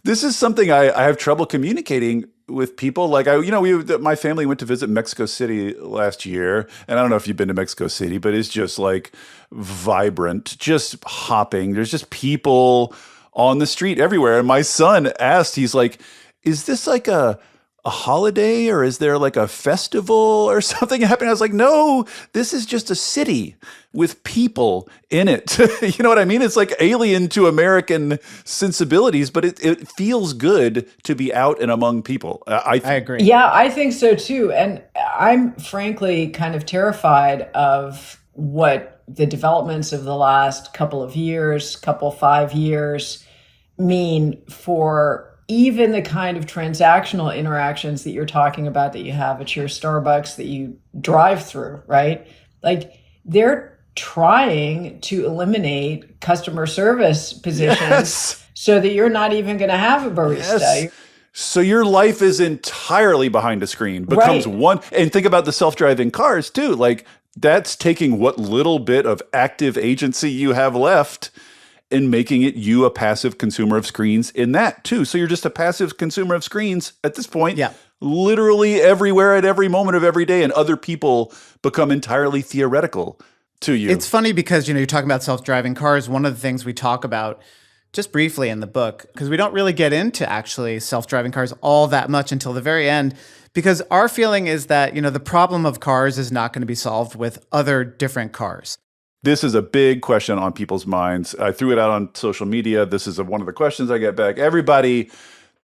this is something I have trouble communicating with people. Like my family went to visit Mexico City last year, and I don't know if you've been to Mexico City, but it's just like vibrant, just hopping. There's just people on the street everywhere. And my son asked, he's like, is this like a holiday or is there like a festival or something happening? I was like, no, this is just a city with people in it. You know what I mean? It's like alien to American sensibilities, but it feels good to be out and among people. I agree. Yeah, I think so too. And I'm frankly kind of terrified of what the developments of the last couple of years, 5 years mean for even the kind of transactional interactions that you're talking about that you have at your Starbucks that you drive through, right? Like they're trying to eliminate customer service positions so that you're not even going to have a barista. Yes. So your life is entirely behind a screen, becomes one. And think about the self-driving cars too. Like that's taking what little bit of active agency you have left and making it you a passive consumer of screens in that too. So you're just a passive consumer of screens at this point, literally everywhere at every moment of every day, and other people become entirely theoretical to you. It's funny because, you're talking about self-driving cars. One of the things we talk about just briefly in the book, because we don't really get into actually self-driving cars all that much until the very end, because our feeling is that, the problem of cars is not going to be solved with other different cars. This is a big question on people's minds. I threw it out on social media. This is one of the questions I get back. Everybody,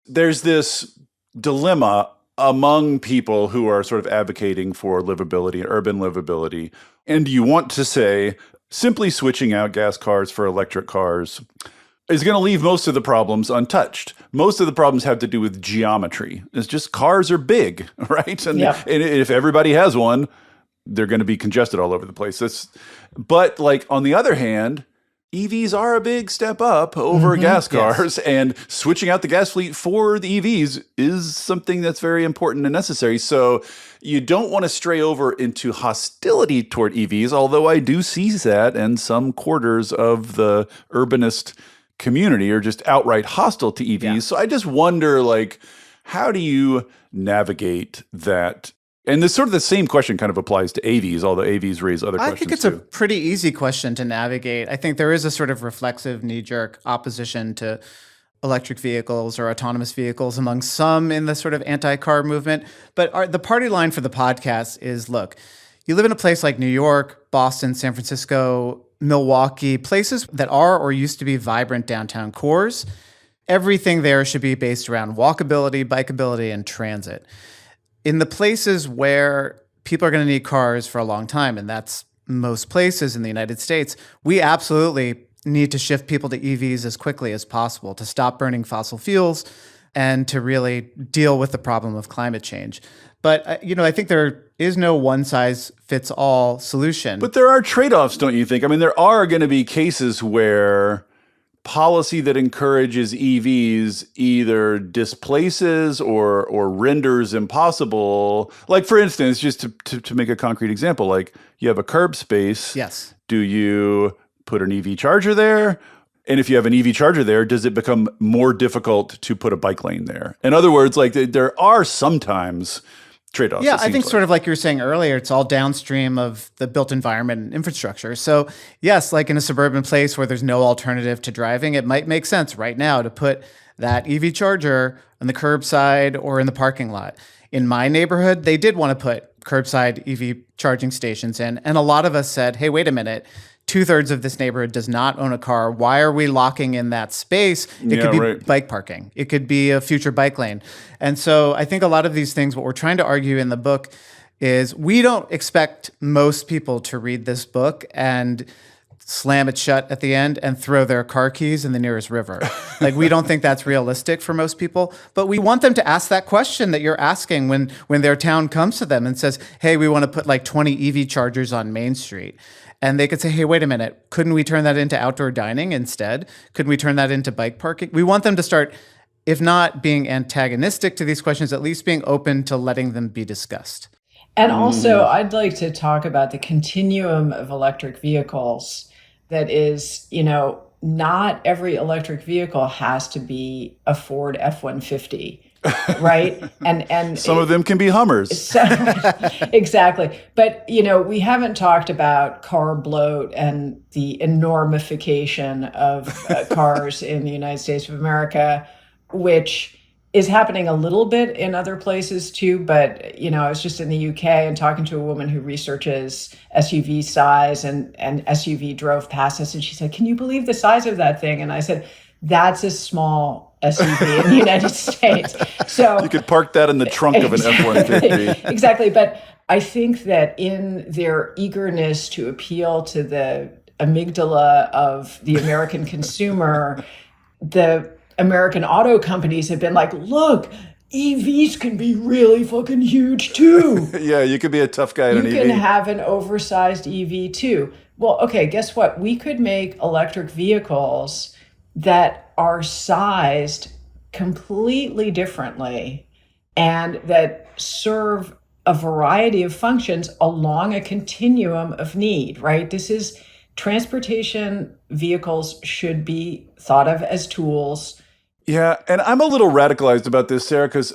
there's this dilemma among people who are sort of advocating for livability, urban livability. And you want to say, simply switching out gas cars for electric cars is going to leave most of the problems untouched. Most of the problems have to do with geometry. It's just cars are big, right? And if everybody has one, they're going to be congested all over the place. But like on the other hand, EVs are a big step up over gas cars, and switching out the gas fleet for the EVs is something that's very important and necessary. So you don't want to stray over into hostility toward EVs, although I do see that, and some quarters of the urbanist community are just outright hostile to EVs. Yeah. So I just wonder, like, how do you navigate that? And this sort of the same question kind of applies to AVs, although AVs raise other questions. I think it's a pretty easy question to navigate. I think there is a sort of reflexive knee-jerk opposition to electric vehicles or autonomous vehicles among some in the sort of anti-car movement. But the party line for the podcast is, look, you live in a place like New York, Boston, San Francisco, Milwaukee, places that are or used to be vibrant downtown cores. Everything there should be based around walkability, bikeability, and transit. In the places where people are going to need cars for a long time, and that's most places in the United States, we absolutely need to shift people to EVs as quickly as possible to stop burning fossil fuels and to really deal with the problem of climate change. But, I think there is no one-size-fits-all solution. But there are trade-offs, don't you think? I mean, there are going to be cases where policy that encourages EVs either displaces or renders impossible. Like, for instance, just to make a concrete example, like you have a curb space. Yes. Do you put an EV charger there? And if you have an EV charger there, does it become more difficult to put a bike lane there? In other words, like there are sometimes trade-offs. Yeah, I think sort of like you were saying earlier, it's all downstream of the built environment and infrastructure. So yes, like in a suburban place where there's no alternative to driving, it might make sense right now to put that EV charger on the curbside or in the parking lot. In my neighborhood, they did want to put curbside EV charging stations in. And a lot of us said, hey, wait a minute. 2/3 of this neighborhood does not own a car. Why are we locking in that space? It could be bike parking. It could be a future bike lane. And so I think a lot of these things, what we're trying to argue in the book is we don't expect most people to read this book and slam it shut at the end and throw their car keys in the nearest river. Like, we don't think that's realistic for most people, but we want them to ask that question that you're asking when their town comes to them and says, hey, we want to put like 20 EV chargers on Main Street. And they could say, hey, wait a minute, couldn't we turn that into outdoor dining instead? Couldn't we turn that into bike parking? We want them to start, if not being antagonistic to these questions, at least being open to letting them be discussed. And also, I'd like to talk about the continuum of electric vehicles that is, not every electric vehicle has to be a Ford F-150. Right. And some of them can be Hummers. So, exactly. But, we haven't talked about car bloat and the enormification of cars in the United States of America, which is happening a little bit in other places too. But, I was just in the UK and talking to a woman who researches SUV size and SUV drove past us. And she said, can you believe the size of that thing? And I said, that's a small SUV in the United States. So you could park that in the trunk of an F-150. Exactly. But I think that in their eagerness to appeal to the amygdala of the American consumer, the American auto companies have been like, look, EVs can be really fucking huge too. Yeah, you could be a tough guy in an EV. You can have an oversized EV too. Well, okay, guess what? We could make electric vehicles that are sized completely differently and that serve a variety of functions along a continuum of need, right? Transportation vehicles should be thought of as tools. Yeah, and I'm a little radicalized about this, Sarah, because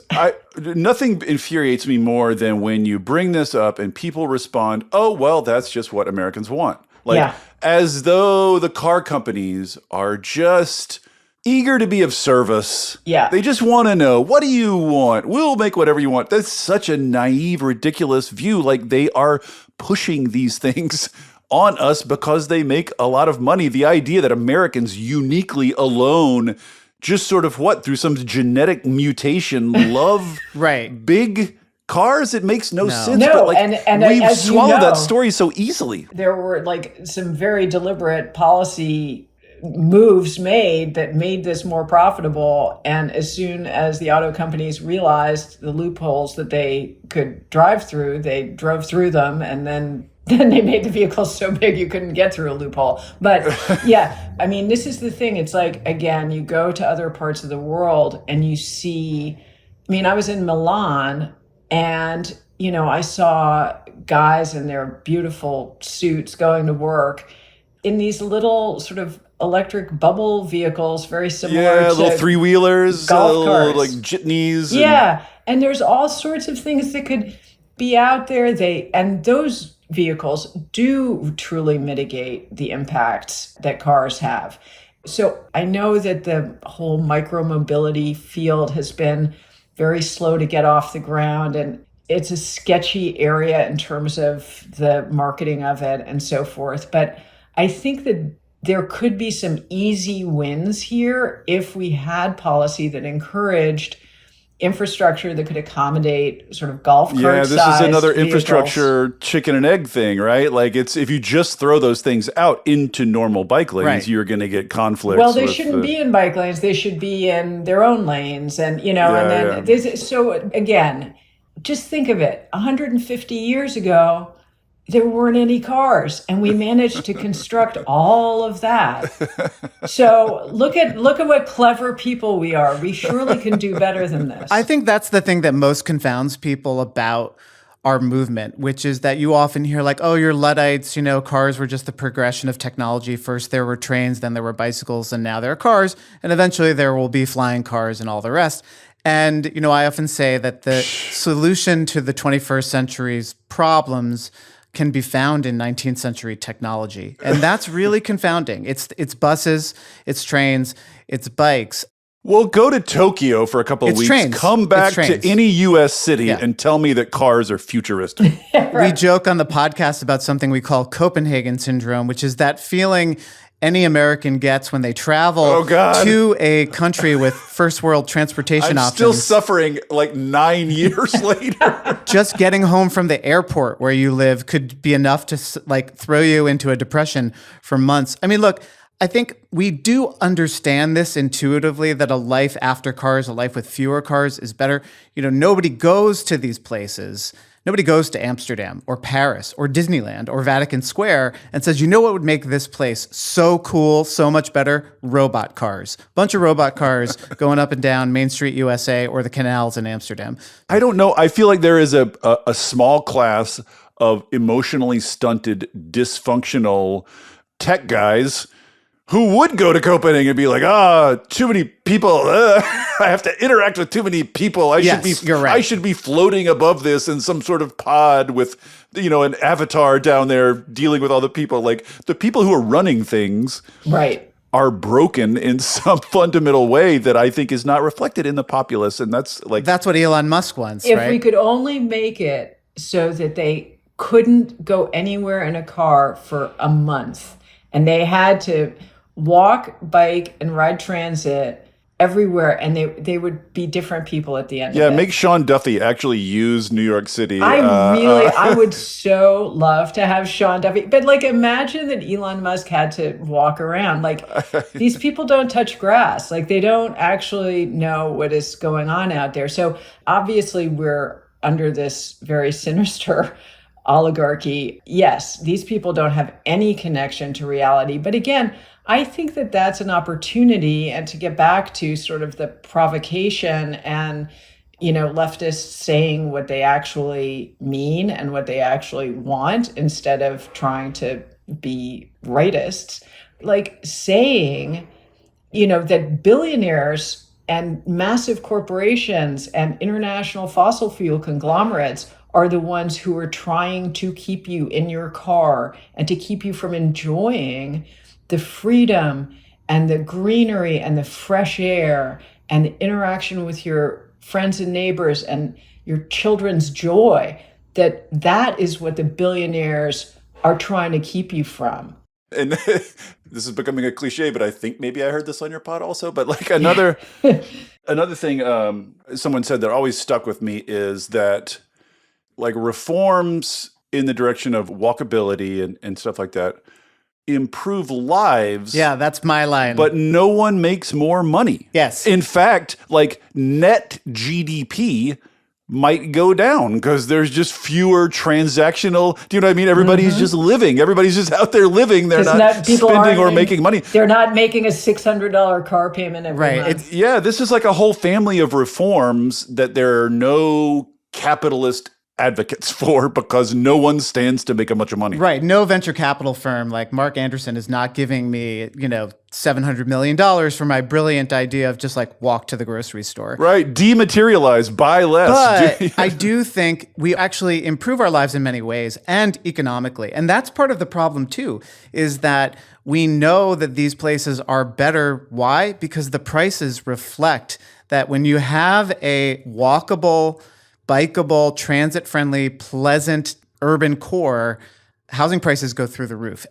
nothing infuriates me more than when you bring this up and people respond, oh, well, that's just what Americans want. As though the car companies are just eager to be of service. Yeah. They just want to know, what do you want? We'll make whatever you want. That's such a naive, ridiculous view. Like, they are pushing these things on us because they make a lot of money. The idea that Americans uniquely alone just sort of through some genetic mutation love big cars, it makes no sense. No, but and we've swallowed that story so easily. There were some very deliberate policy moves made that made this more profitable. And as soon as the auto companies realized the loopholes that they could drive through, they drove through them, and then they made the vehicles so big you couldn't get through a loophole. But yeah, I mean, this is the thing. It's like, again, you go to other parts of the world and you see, I was in Milan and, I saw guys in their beautiful suits going to work in these little sort of electric bubble vehicles, very similar to little three-wheelers, golf cars. like jitneys. Yeah, and there's all sorts of things that could be out there. And those vehicles do truly mitigate the impacts that cars have. So I know that the whole micromobility field has been very slow to get off the ground, and it's a sketchy area in terms of the marketing of it and so forth. But I think that there could be some easy wins here if we had policy that encouraged infrastructure that could accommodate sort of golf cart this is another vehicles. Infrastructure chicken and egg thing, right? Like, it's if you just throw those things out into normal bike lanes, you're going to get conflicts. Well, they shouldn't be in bike lanes. They should be in their own lanes. And, so again, just think of it. 150 years ago, there weren't any cars, and we managed to construct all of that. So look at what clever people we are. We surely can do better than this. I think that's the thing that most confounds people about our movement, which is that you often hear like, oh, you're Luddites, cars were just the progression of technology. First there were trains, then there were bicycles, and now there are cars, and eventually there will be flying cars and all the rest. And, I often say that the solution to the 21st century's problems can be found in 19th century technology. And that's really confounding. It's buses, it's trains, it's bikes. Well, go to Tokyo for a couple of weeks, trains. come back to any U.S. city and tell me that cars are futuristic. Right. We joke on the podcast about something we call Copenhagen syndrome, which is that feeling any American gets when they travel to a country with first world transportation options. Still suffering like 9 years later. Just getting home from the airport where you live could be enough to like throw you into a depression for months. I mean, look, I think we do understand this intuitively, that a life after cars, a life with fewer cars is better. Nobody goes to these places. Nobody goes to Amsterdam or Paris or Disneyland or Vatican Square and says, what would make this place so cool, so much better? Robot cars. Bunch of robot cars going up and down Main Street, USA, or the canals in Amsterdam. I don't know. I feel like there is a small class of emotionally stunted, dysfunctional tech guys who would go to Copenhagen and be like, too many people. I have to interact with too many people. You're right. I should be floating above this in some sort of pod with, an avatar down there dealing with all the people. Like the people who are running things are broken in some fundamental way that I think is not reflected in the populace. And that's what Elon Musk wants. If we could only make it so that they couldn't go anywhere in a car for a month and they had to walk, bike, and ride transit everywhere, and they would be different people at the end of it. Yeah, make Sean Duffy actually use New York City. I would so love to have Sean Duffy. But imagine that Elon Musk had to walk around. These people don't touch grass. They don't actually know what is going on out there. So obviously we're under this very sinister oligarchy. Yes, these people don't have any connection to reality. But again, I think that that's an opportunity, and to get back to sort of the provocation and, leftists saying what they actually mean and what they actually want instead of trying to be rightists, saying, that billionaires and massive corporations and international fossil fuel conglomerates are the ones who are trying to keep you in your car and to keep you from enjoying the freedom and the greenery and the fresh air and the interaction with your friends and neighbors and your children's joy, that is what the billionaires are trying to keep you from. And this is becoming a cliche, but I think maybe I heard this on your pod also. But another thing someone said that always stuck with me is that reforms in the direction of walkability and stuff like that improve lives. Yeah, that's my line. But no one makes more money. Yes. In fact, net GDP might go down because there's just fewer transactional. Do you know what I mean? Everybody's just living. Everybody's just out there living. They're not spending or making money. They're not making a $600 car payment every month. This is a whole family of reforms that there are no capitalist advocates for because no one stands to make a bunch of money. Right. No venture capital firm like Mark Anderson is not giving me, $700 million for my brilliant idea of just walk to the grocery store. Right. Dematerialize, buy less. But I do think we actually improve our lives in many ways and economically. And that's part of the problem too, is that we know that these places are better. Why? Because the prices reflect that when you have a walkable, bikeable, transit-friendly, pleasant urban core, housing prices go through the roof.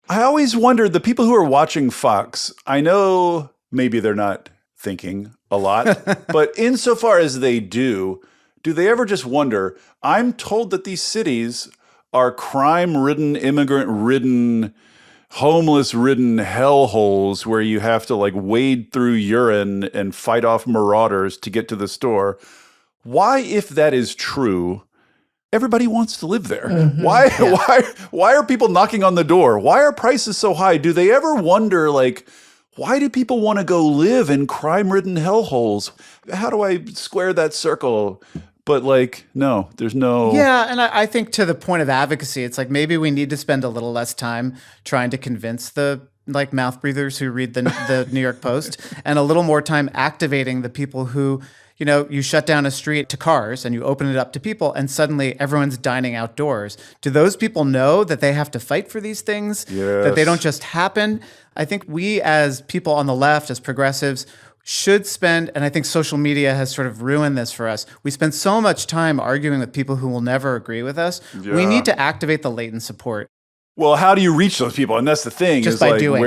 I always wondered, the people who are watching Fox, I know maybe they're not thinking a lot, but insofar as they do they ever just wonder, I'm told that these cities are crime-ridden, immigrant-ridden, homeless-ridden hellholes where you have to wade through urine and fight off marauders to get to the store. Why, if that is true, everybody wants to live there? Why are people knocking on the door? Why are prices so high? Do they ever wonder, why do people want to go live in crime-ridden hellholes? How do I square that circle? But like, no, there's no. Yeah, and I think to the point of advocacy, it's like maybe we need to spend a little less time trying to convince the like mouth breathers who read the New York Post, and a little more time activating the people who, you shut down a street to cars and you open it up to people, and suddenly everyone's dining outdoors. Do those people know that they have to fight for these things? Yes. That they don't just happen? I think we as people on the left, as progressives, should spend, and I think social media has sort of ruined this for us. We spend so much time arguing with people who will never agree with us. Yeah. We need to activate the latent support. Well, how do you reach those people? And that's the thing. Just is by like, doing.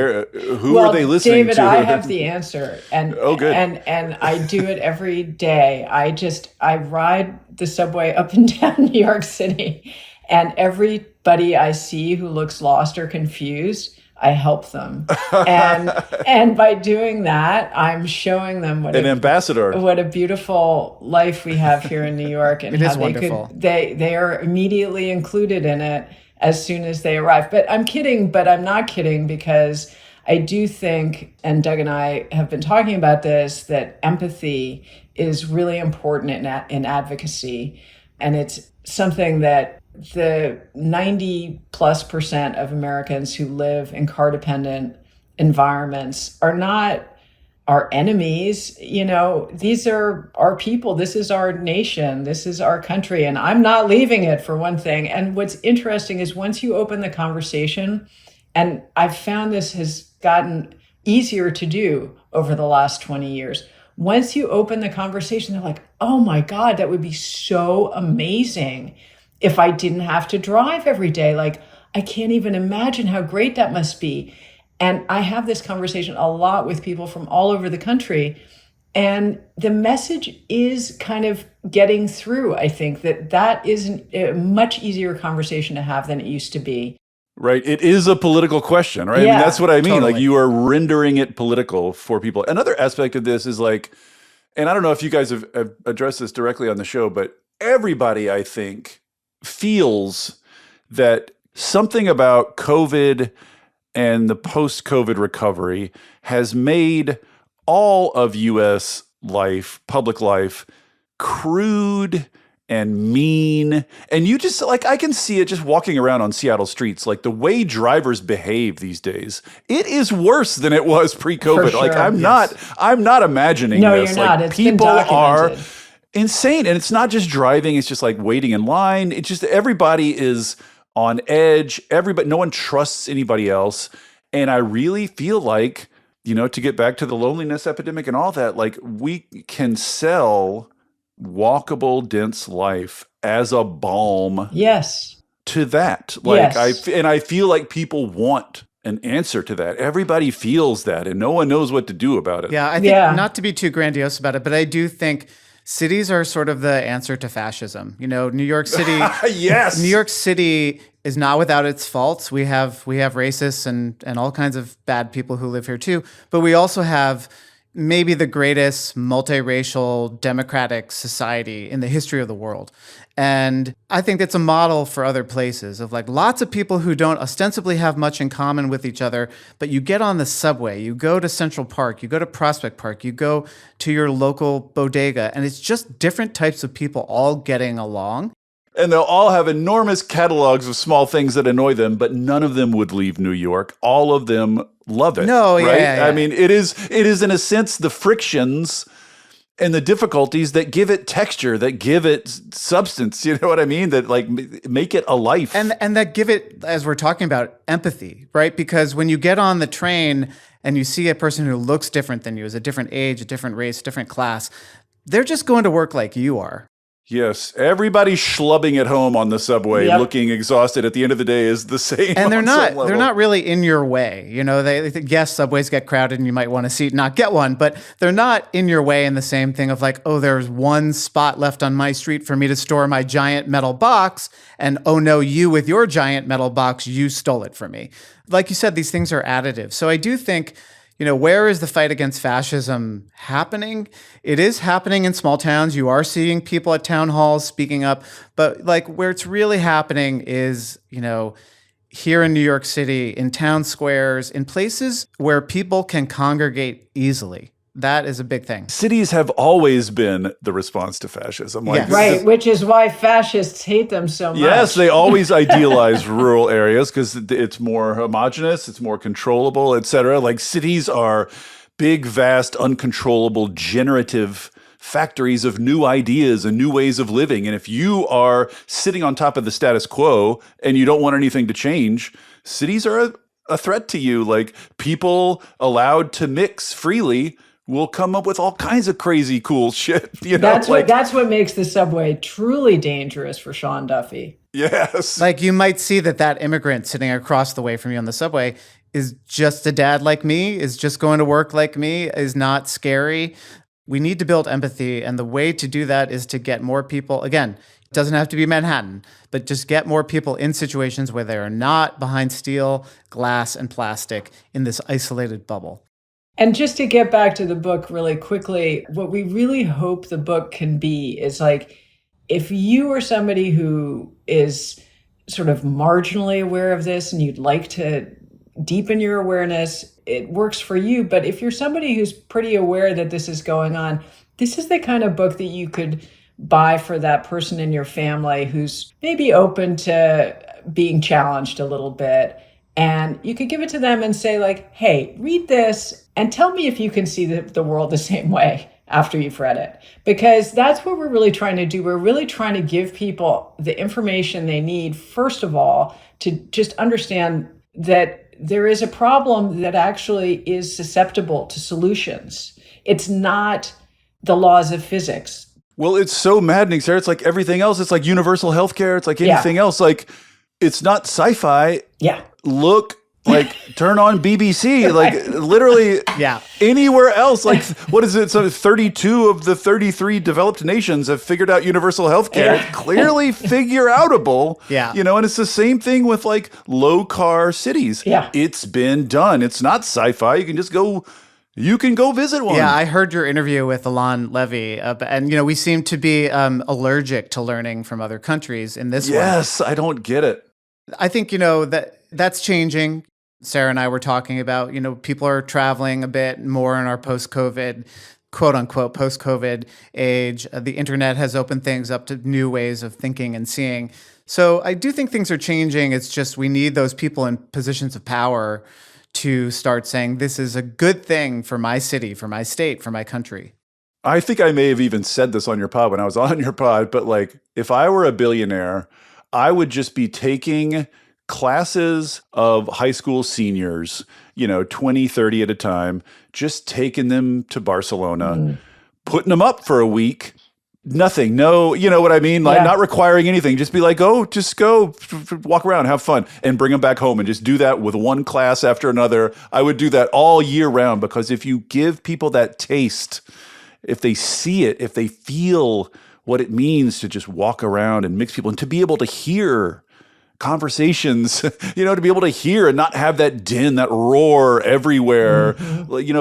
Who are they listening David, to? I have the answer. And oh, good. And I do it every day. I ride the subway up and down New York City, and everybody I see who looks lost or confused, I help them. And by doing that, I'm showing them what an ambassador. What a beautiful life we have here in New York, and It how is wonderful. They are immediately included in it as soon as they arrive. But I'm kidding, but I'm not kidding, because I do think, and Doug and I have been talking about this, that empathy is really important in advocacy. And it's something that the 90+% of Americans who live in car dependent environments are not our enemies. These are our people. This is our nation. This is our country. And I'm not leaving it, for one thing. And what's interesting is once you open the conversation, and I've found this has gotten easier to do over the last 20 years. Once you open the conversation, they're like, oh my God, that would be so amazing if I didn't have to drive every day. Like, I can't even imagine how great that must be. And I have this conversation a lot with people from all over the country. And the message is kind of getting through. I think that is a much easier conversation to have than it used to be. Right. It is a political question, right? Yeah, I mean, that's what I mean. totally. Like, you are rendering it political for people. Another aspect of this is like, and I don't know if you guys have addressed this directly on the show, but everybody, I think, feels that something about COVID and the post-COVID recovery has made all of U.S. life, public life, crude and mean. And you just, like, I can see it just walking around on Seattle streets, like the way drivers behave these days. It is worse than it was pre-COVID. For Like, sure, I'm yes. not imagining No, this. you're Like, not. It's been people are documented. insane. And it's not just driving, it's just like waiting in line. It's just everybody is on edge. No one trusts anybody else. And I really feel like, to get back to the loneliness epidemic and all that, like, we can sell walkable, dense life as a balm Yes. to that. Like, Yes. I feel like people want an answer to that. Everybody feels that, and no one knows what to do about it. Yeah, I think not to be too grandiose about it, but I do think cities are sort of the answer to fascism. New York City. Yes. New York City is not without its faults. We have racists and all kinds of bad people who live here too, but we also have maybe the greatest multiracial democratic society in the history of the world. And I think it's a model for other places of like lots of people who don't ostensibly have much in common with each other, but you get on the subway, you go to Central Park, you go to Prospect Park, you go to your local bodega, and it's just different types of people all getting along. And they'll all have enormous catalogs of small things that annoy them, but none of them would leave New York. All of them love it. No, right? yeah. I mean, it is in a sense the frictions and the difficulties that give it texture, that give it substance. You know what I mean? That like make it a life. And that give it, as we're talking about, empathy, right? Because when you get on the train and you see a person who looks different than you, is a different age, a different race, different class, they're just going to work like you are. Yes, everybody schlubbing at home on the subway, looking exhausted at the end of the day is the same. And they're on some not level. really in your way. Yes, subways get crowded and you might want a seat, not get one, but they're not in your way in the same thing of like, oh, there's one spot left on my street for me to store my giant metal box, and oh no, you with your giant metal box, you stole it from me. Like you said, these things are additive. So I do think, where is the fight against fascism happening? It is happening in small towns. You are seeing people at town halls speaking up, but like where it's really happening is, here in New York City, in town squares, in places where people can congregate easily. That is a big thing. Cities have always been the response to fascism. Yes. Right, which is why fascists hate them so much. Yes, they always idealize rural areas because it's more homogenous, it's more controllable, etc. Like cities are big, vast, uncontrollable, generative factories of new ideas and new ways of living. And if you are sitting on top of the status quo and you don't want anything to change, cities are a threat to you. Like people allowed to mix freely will come up with all kinds of crazy cool shit. You know, that's what makes the subway truly dangerous for Sean Duffy. Yes. Like you might see that immigrant sitting across the way from you on the subway is just a dad like me, is just going to work like me, is not scary. We need to build empathy. And the way to do that is to get more people, again, it doesn't have to be Manhattan, but just get more people in situations where they are not behind steel, glass, and plastic in this isolated bubble. And just to get back to the book really quickly, what we really hope the book can be is like, if you are somebody who is sort of marginally aware of this and you'd like to deepen your awareness, it works for you. But if you're somebody who's pretty aware that this is going on, this is the kind of book that you could buy for that person in your family who's maybe open to being challenged a little bit. And you could give it to them and say like, hey, read this and tell me if you can see the world the same way after you've read it. Because that's what we're really trying to do. We're really trying to give people the information they need, first of all, to just understand that there is a problem that actually is susceptible to solutions. It's not the laws of physics. Well, it's so maddening, Sarah. It's like everything else. It's like universal healthcare. It's like anything else. Like, it's not sci-fi. Yeah. Look, like, turn on BBC. Like, literally anywhere else. Like, what is it? So 32 of the 33 developed nations have figured out universal healthcare. It's clearly figure-outable. Yeah. You know, and it's the same thing with, like, low-car cities. Yeah. It's been done. It's not sci-fi. You can just go... You can go visit one. Yeah, I heard your interview with Alon Levy, and you know we seem to be allergic to learning from other countries in this way. Yes, I don't get it. I think that's changing. Sarah and I were talking about, people are traveling a bit more in our post-COVID, quote unquote, post-COVID age. The internet has opened things up to new ways of thinking and seeing. So I do think things are changing. It's just we need those people in positions of power to start saying, this is a good thing for my city, for my state, for my country. I think I may have even said this on your pod when I was on your pod, but like, if I were a billionaire, I would just be taking classes of high school seniors, 20, 30 at a time, just taking them to Barcelona, putting them up for a week. Nothing. No, you know what I mean? Like not requiring anything. Just be like, just go walk around, have fun, and bring them back home and just do that with one class after another. I would do that all year round because if you give people that taste, if they see it, if they feel what it means to just walk around and mix people and to be able to hear conversations, to be able to hear and not have that din, that roar everywhere,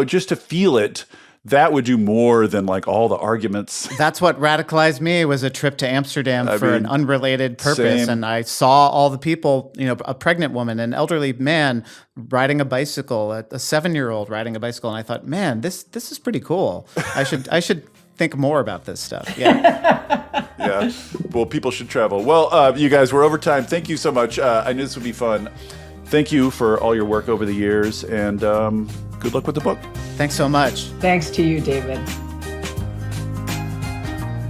just to feel it. That would do more than like all the arguments. That's what radicalized me was a trip to Amsterdam for an unrelated purpose. Same. And I saw all the people, a pregnant woman, an elderly man riding a bicycle, a 7-year-old riding a bicycle. And I thought, man, this is pretty cool. I should think more about this stuff. Yeah. Yeah. Well, people should travel. Well, you guys, we're over time. Thank you so much. I knew this would be fun. Thank you for all your work over the years, and good luck with the book. Thanks so much. Thanks to you, David.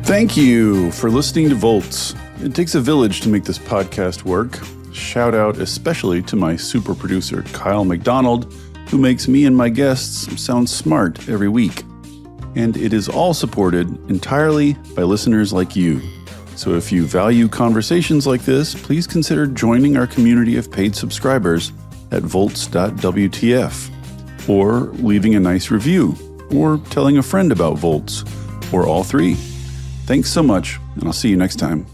Thank you for listening to Volts. It takes a village to make this podcast work. Shout out especially to my super producer, Kyle McDonald, who makes me and my guests sound smart every week. And it is all supported entirely by listeners like you. So if you value conversations like this, please consider joining our community of paid subscribers at volts.wtf, or leaving a nice review, or telling a friend about Volts, or all three. Thanks so much, and I'll see you next time.